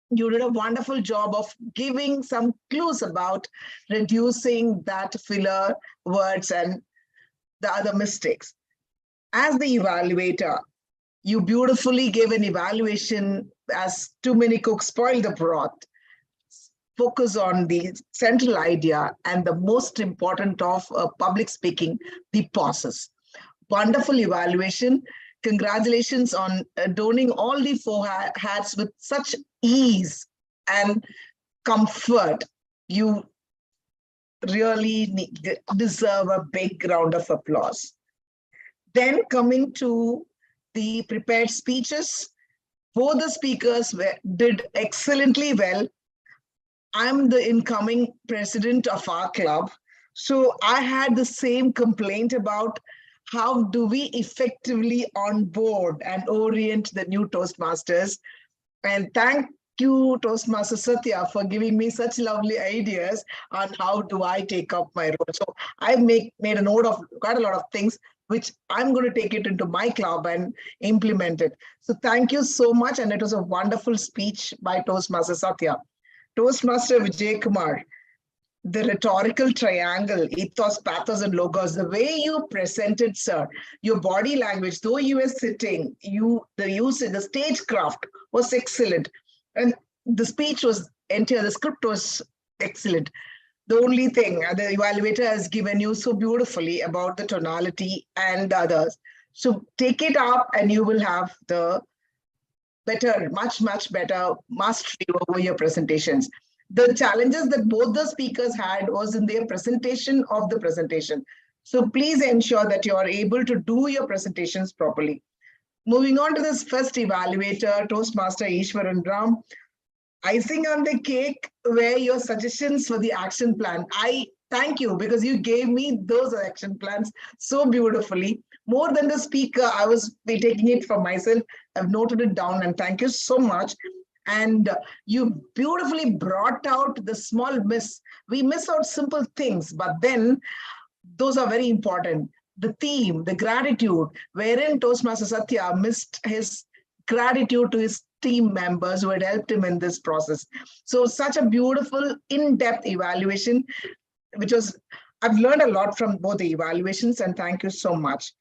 you did a wonderful job of giving some clues about reducing that filler words and the other mistakes. As the evaluator, you beautifully gave an evaluation as too many cooks spoil the broth. Focus on the central idea and the most important of public speaking, the pauses. Wonderful evaluation. Congratulations on donning all the 4 hats with such ease and comfort. You really deserve a big round of applause. Then coming to the prepared speeches, both the speakers did excellently well. I'm the incoming president of our club. So I had the same complaint about how do we effectively onboard and orient the new Toastmasters. And thank you, Toastmaster Satya, for giving me such lovely ideas on how do I take up my role. So I made a note of quite a lot of things which I'm going to take it into my club and implement it. So thank you so much. And it was a wonderful speech by Toastmaster Satya. Toastmaster Vijay Kumar, the rhetorical triangle, ethos, pathos, and logos, the way you presented, sir, your body language, though you were sitting, the stagecraft was excellent. And the speech was entire, the script was excellent. The only thing the evaluator has given you so beautifully about the tonality and the others. So take it up and you will have the better, much better mastery over your presentations. The challenges that both the speakers had was in their presentation of the presentation. So please ensure that you are able to do your presentations properly. Moving on to this first evaluator, Toastmaster Ishwaran Ram, icing on the cake were your suggestions for the action plan. I thank you because you gave me those action plans so beautifully. More than the speaker, I was taking it for myself. I've noted it down and thank you so much. And you beautifully brought out the small miss. We miss out simple things, but then those are very important. The theme, the gratitude, wherein Toastmaster Satya missed his gratitude to his team members who had helped him in this process. So such a beautiful in-depth evaluation, which was, I've learned a lot from both the evaluations and thank you so much.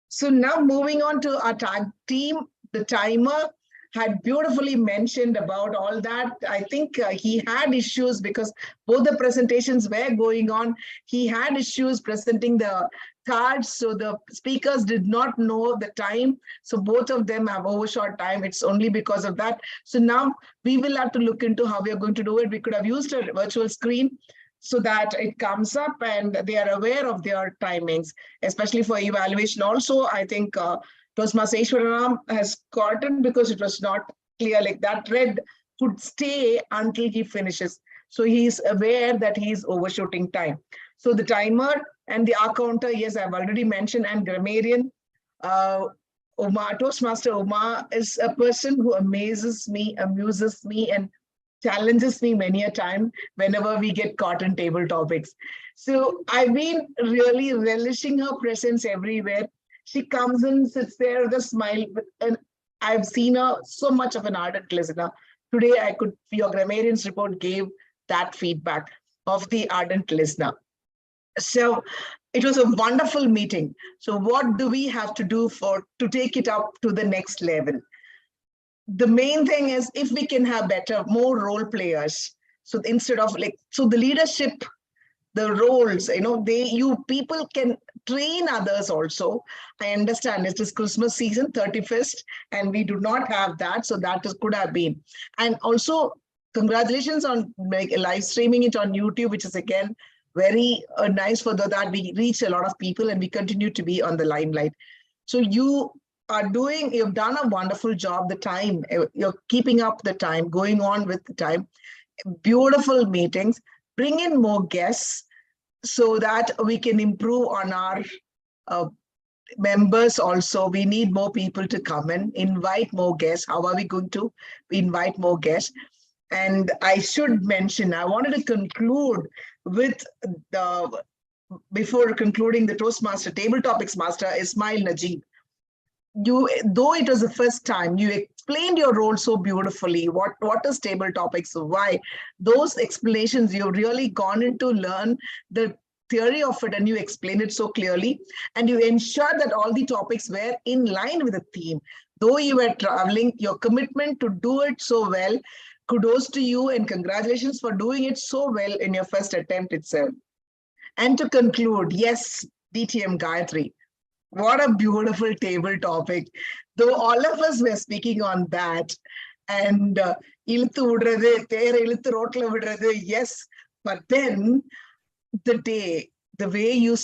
So now moving on to our tag team, the timer had beautifully mentioned about all that. I think he had issues because both the presentations were going on. He had issues presenting the cards, so the speakers did not know the time. So both of them have overshot time. It's only because of that. So now we will have to look into how we are going to do it. We could have used a virtual screen so that it comes up and they are aware of their timings, especially for evaluation. Also, I think Toastmaster Ishwaran has gotten because it was not clear, like that red could stay until he finishes. So he's aware that he's overshooting time. So the timer and the R counter, yes, I've already mentioned, and grammarian. Toastmaster Uma is a person who amazes me, amuses me, and challenges me many a time whenever we get caught in table topics. So I've been really relishing her presence everywhere. She comes in, sits there with a smile, and I've seen her so much of an ardent listener. Today, your grammarian's report gave that feedback of the ardent listener. So it was a wonderful meeting. So what do we have to do to take it up to the next level? The main thing is if we can have more role players. So instead of the leadership, the roles, people can train others also. I understand it is Christmas season, 31st, and we do not have that. So that could have been. And also congratulations on live streaming it on YouTube, which is again very nice for that we reach a lot of people and we continue to be on the limelight. So you've done a wonderful job. The time, you're keeping up the time, going on with the time. Beautiful meetings. Bring in more guests so that we can improve on our members also. We need more people to come in, invite more guests. How are we going to invite more guests? And I should mention, I wanted to conclude with before concluding the Toastmaster Table Topics Master, Ismail Najib. Though it was the first time, you explained your role so beautifully. What is table topics? Why? Those explanations, you've really gone into learn the theory of it and you explain it so clearly. And you ensure that all the topics were in line with the theme. Though you were traveling, your commitment to do it so well, kudos to you and congratulations for doing it so well in your first attempt itself. And to conclude, yes, DTM Gayatri. What a beautiful table topic. Though all of us were speaking on that and yes, but then the day, the way you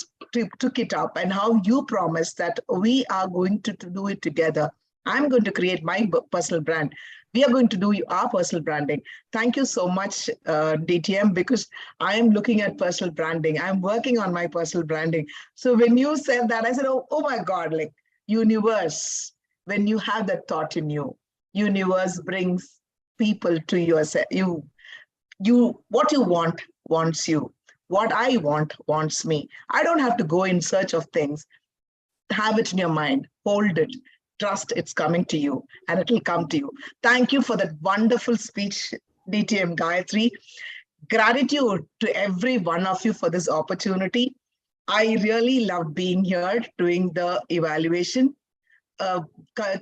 took it up and how you promised that we are going to do it together. I'm going to create my personal brand. We are going to do our personal branding. Thank you so much, DTM, because I am looking at personal branding. I'm working on my personal branding. So when you said that, I said, oh my God, like universe, when you have that thought in you, universe brings people to yourself. What you want wants you. What I want wants me. I don't have to go in search of things. Have it in your mind, hold it, trust it's coming to you, and it will come to you. Thank you for that wonderful speech, DTM Gayatri. Gratitude to every one of you for this opportunity. I really loved being here doing the evaluation. Uh,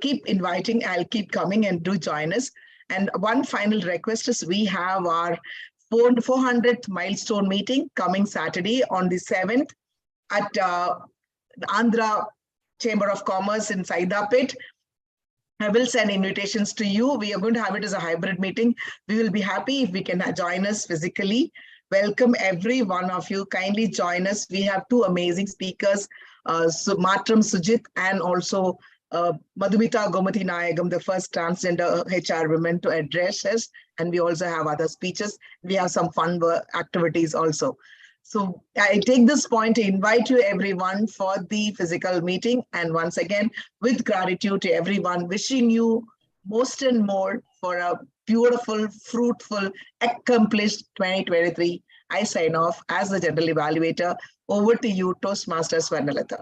keep inviting, I'll keep coming, and do join us. And one final request is we have our 400th milestone meeting coming Saturday on the 7th at Andhra Chamber of Commerce in Saidapet. I will send invitations to you. We are going to have it as a hybrid meeting. We will be happy if we can join us physically. Welcome every one of you. Kindly join us. We have two amazing speakers, Matram Sujit and also Madhumita Gomati Nayagam, the first transgender HR woman to address us. And we also have other speeches. We have some fun activities also. So I take this point to invite you everyone for the physical meeting. And once again, with gratitude to everyone, wishing you most and more for a beautiful, fruitful, accomplished 2023. I sign off as the general evaluator. Over to you, Toastmasters Swarnalatha.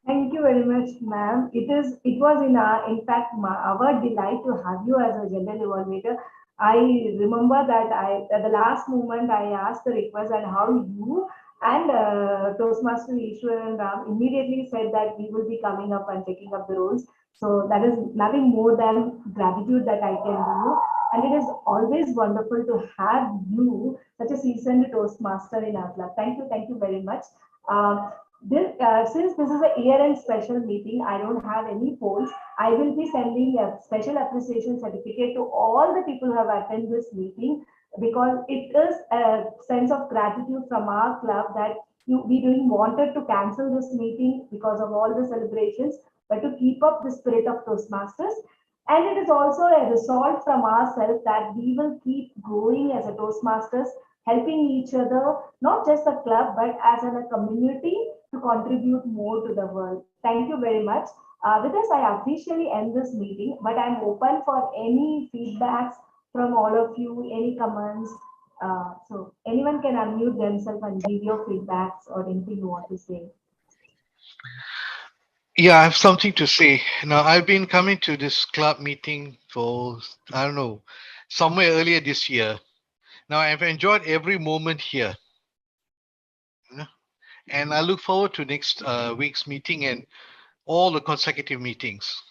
Thank you very much, ma'am. It was in fact our delight to have you as a general evaluator. I remember that at the last moment I asked the request and how you and Toastmaster Ishwar and Ram immediately said that we will be coming up and taking up the roles. So that is nothing more than gratitude that I can do. And it is always wonderful to have you, such a seasoned Toastmaster in our club. Thank you very much. Since this is a year-end special meeting, I don't have any polls. I will be sending a special appreciation certificate to all the people who have attended this meeting, because it is a sense of gratitude from our club that we didn't wanted to cancel this meeting because of all the celebrations, but to keep up the spirit of Toastmasters. And it is also a resolve from ourselves that we will keep growing as a Toastmasters, helping each other, not just a club, but as a community to contribute more to the world. Thank you very much. With this, I officially end this meeting, but I'm open for any feedbacks from all of you, any comments. So anyone can unmute themselves and give your feedbacks or anything you want to say. Yeah, I have something to say. Now, I've been coming to this club meeting for, I don't know, somewhere earlier this year. Now, I've enjoyed every moment here. And I look forward to next week's meeting and all the consecutive meetings.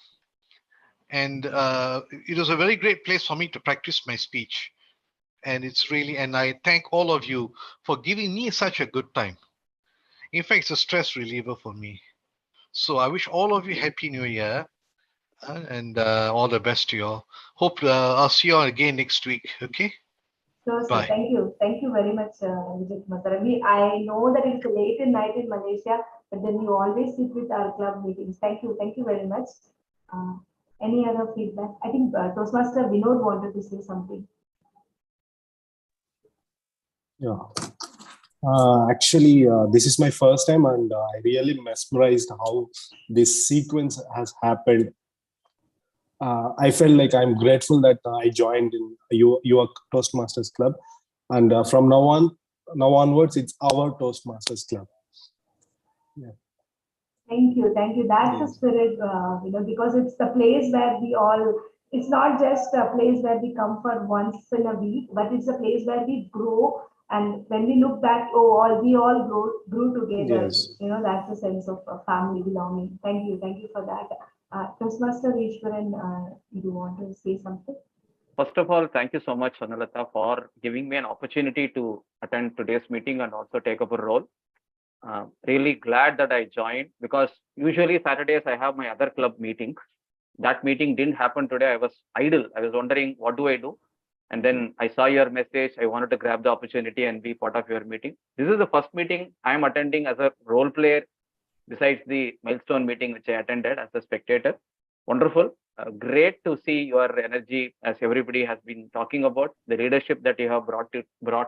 And it was a very great place for me to practice my speech. And I thank all of you for giving me such a good time. In fact, it's a stress reliever for me. So I wish all of you Happy New Year and all the best to you all. Hope I'll see you all again next week. Okay? Sure, sir. Bye. Thank you very much, Vijay Mataravi. I know that it's late at night in Malaysia, but then you always sit with our club meetings. Thank you very much. Any other feedback? I think Toastmaster Vinod wanted to say something. Yeah. Actually, this is my first time, and I really mesmerized how this sequence has happened. I felt like I'm grateful that I joined in your Toastmasters Club, and from now onwards, it's our Toastmasters Club. Yeah. Thank you. That's the spirit, because it's the place where it's not just a place where we come for once in a week, but it's a place where we grow. And when we look back, we all grew together. Yes. That's the sense of family belonging. Thank you for that. Toastmaster Ishwaran, you want to say something? First of all, thank you so much, Swarnalatha, for giving me an opportunity to attend today's meeting and also take up a role. Really glad that I joined, because usually Saturdays I have my other club meeting. That meeting didn't happen today. I was idle. I was wondering, what do I do? And then I saw your message. I wanted to grab the opportunity and be part of your meeting. This is the first meeting I'm attending as a role player, besides the milestone meeting which I attended as a spectator. Wonderful. Great to see your energy, as everybody has been talking about. The leadership that you have brought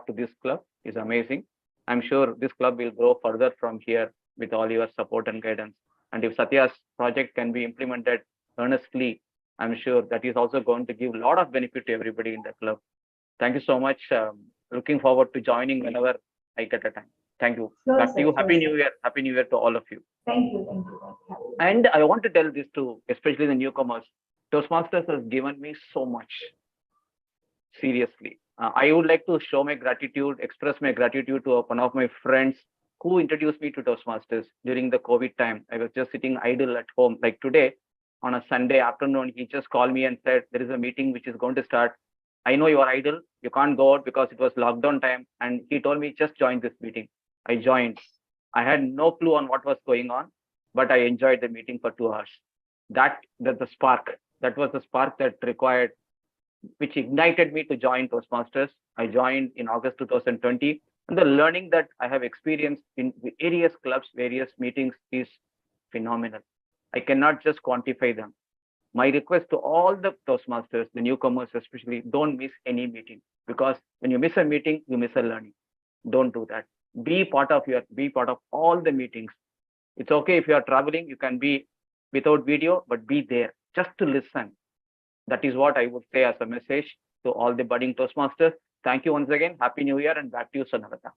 to this club is amazing. I'm sure this club will grow further from here with all your support and guidance. And if Satya's project can be implemented earnestly, I'm sure that is also going to give a lot of benefit to everybody in the club. Thank you so much. Looking forward to joining whenever I get a time. Thank you. Sure, Back to you. sir, Happy sure, New Year. Happy New Year to all of you. Thank you. Thank you. And I want to tell this to especially the newcomers. Toastmasters has given me so much. Seriously. I would like to show my gratitude, express my gratitude to one of my friends who introduced me to Toastmasters during the COVID time. I was just sitting idle at home. Like today, on a Sunday afternoon, he just called me and said, there is a meeting which is going to start. I know you are idle. You can't go out because it was lockdown time. And he told me, just join this meeting. I joined. I had no clue on what was going on, but I enjoyed the meeting for 2 hours. That was the spark that required, which ignited me to join Toastmasters. I joined in August 2020. And the learning that I have experienced in various clubs, various meetings is phenomenal. I cannot just quantify them. My request to all the Toastmasters, the newcomers especially, don't miss any meeting, because when you miss a meeting, you miss a learning. Don't do that. Be part of all the meetings. It's okay if you are traveling, you can be without video, but be there just to listen. That is what I would say as a message to all the budding Toastmasters. Thank you once again. Happy New Year, and back to you, Sonalata.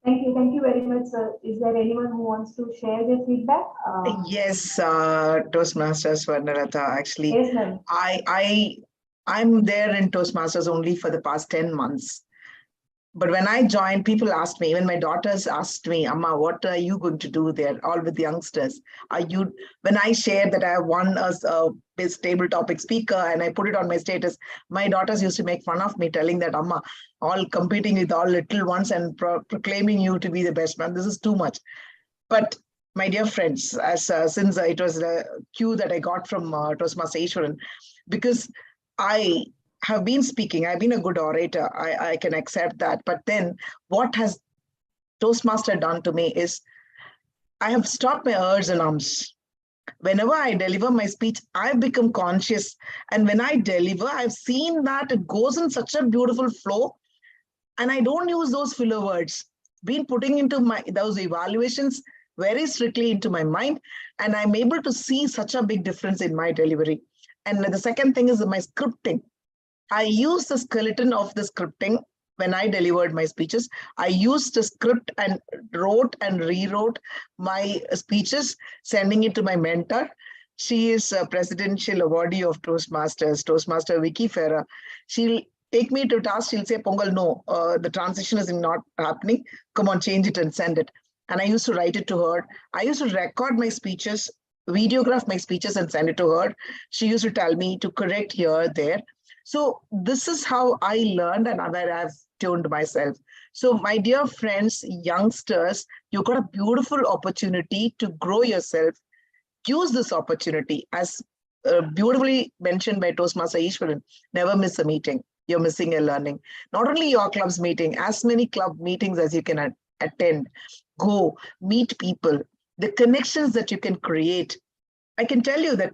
Thank you very much, sir. Is there anyone who wants to share their feedback? Yes, Toastmasters, Swarnalata. Actually, Yes, ma'am. I'm there in Toastmasters only for the past 10 months. But when I joined, people asked me, even my daughters asked me, Amma, what are you going to do there? All with the youngsters. When I shared that I won a best table topic speaker and I put it on my status, my daughters used to make fun of me, telling that, Amma, all competing with all little ones and proclaiming you to be the best man. This is too much. But my dear friends, since it was a cue that I got from Toastmaster Ishwaran, because I have been speaking, I've been a good orator, I can accept that. But then what has Toastmaster done to me is I have stopped my ers and ums. Whenever I deliver my speech, I've become conscious. And when I deliver, I've seen that it goes in such a beautiful flow. And I don't use those filler words. Been putting into those evaluations very strictly into my mind. And I'm able to see such a big difference in my delivery. And the second thing is my scripting. I use the skeleton of the scripting when I delivered my speeches. I used the script and wrote and rewrote my speeches, sending it to my mentor. She is a presidential awardee of Toastmasters, Toastmaster Vicky Ferrer. She'll take me to task. She'll say, Pongal, no, the transition is not happening. Come on, change it and send it. And I used to write it to her. I used to record my speeches, videograph my speeches and send it to her. She used to tell me to correct here, there. So this is how I learned and where I've tuned myself. So my dear friends, youngsters, you've got a beautiful opportunity to grow yourself. Use this opportunity. As beautifully mentioned by Toastmaster Ishwaran, never miss a meeting. You're missing a learning. Not only your club's meeting, as many club meetings as you can attend. Go, meet people. The connections that you can create. I can tell you that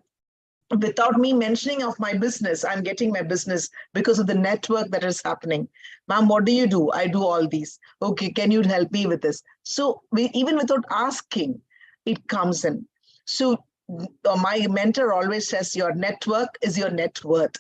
without me mentioning of my business, I'm getting my business because of the network that is happening. Ma'am, what do you do? I do all these. Okay, can you help me with this? So even without asking, it comes in. So my mentor always says your network is your net worth.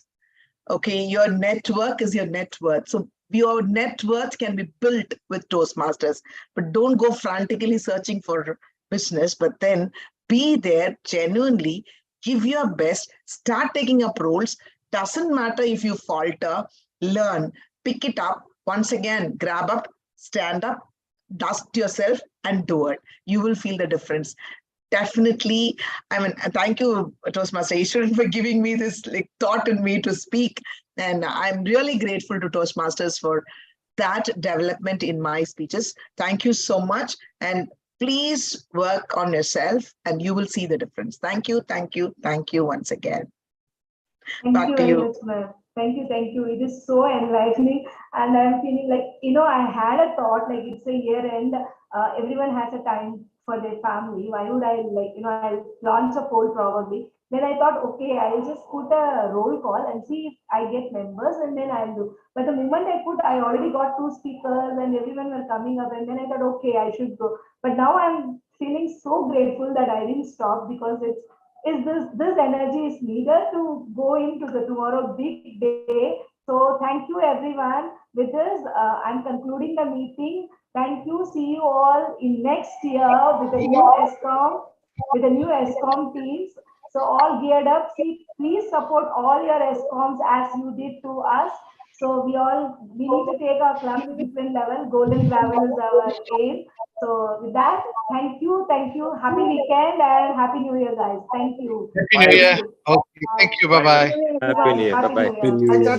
Okay, your network is your net worth. So your net worth can be built with Toastmasters, but don't go frantically searching for business, but then be there genuinely. Give your best, start taking up roles. Doesn't matter if you falter, learn, pick it up. Once again, grab up, stand up, dust yourself and do it. You will feel the difference. Definitely, I mean, thank you, Toastmaster Ishwaran, for giving me this thought in me to speak. And I'm really grateful to Toastmasters for that development in my speeches. Thank you so much. And please work on yourself and you will see the difference. Thank you, thank you, thank you once again. Thank Back you to very you. much, ma'am. Thank you, thank you. It is so enlightening, and I'm feeling like, I had a thought like it's a year end. Everyone has a time for their family. Why would I I'll launch a poll probably. Then I thought, okay, I'll just put a roll call and see if I get members, and then I'll do. But the moment I already got two speakers, and everyone were coming up, and then I thought, okay, I should go. But now I'm feeling so grateful that I didn't stop, because this energy is needed to go into the tomorrow big day. So thank you everyone. With this, I'm concluding the meeting. Thank you. See you all in next year with a new ESCOM teams. So all geared up. See, please support all your ESCOMs as you did to us. So we need to take our club to different level. Golden Gravel is our aim. So with that, thank you. Happy weekend and Happy New Year, guys. Thank you. Happy New Year. Okay, thank you. Bye bye. Happy New Year. Happy New Year.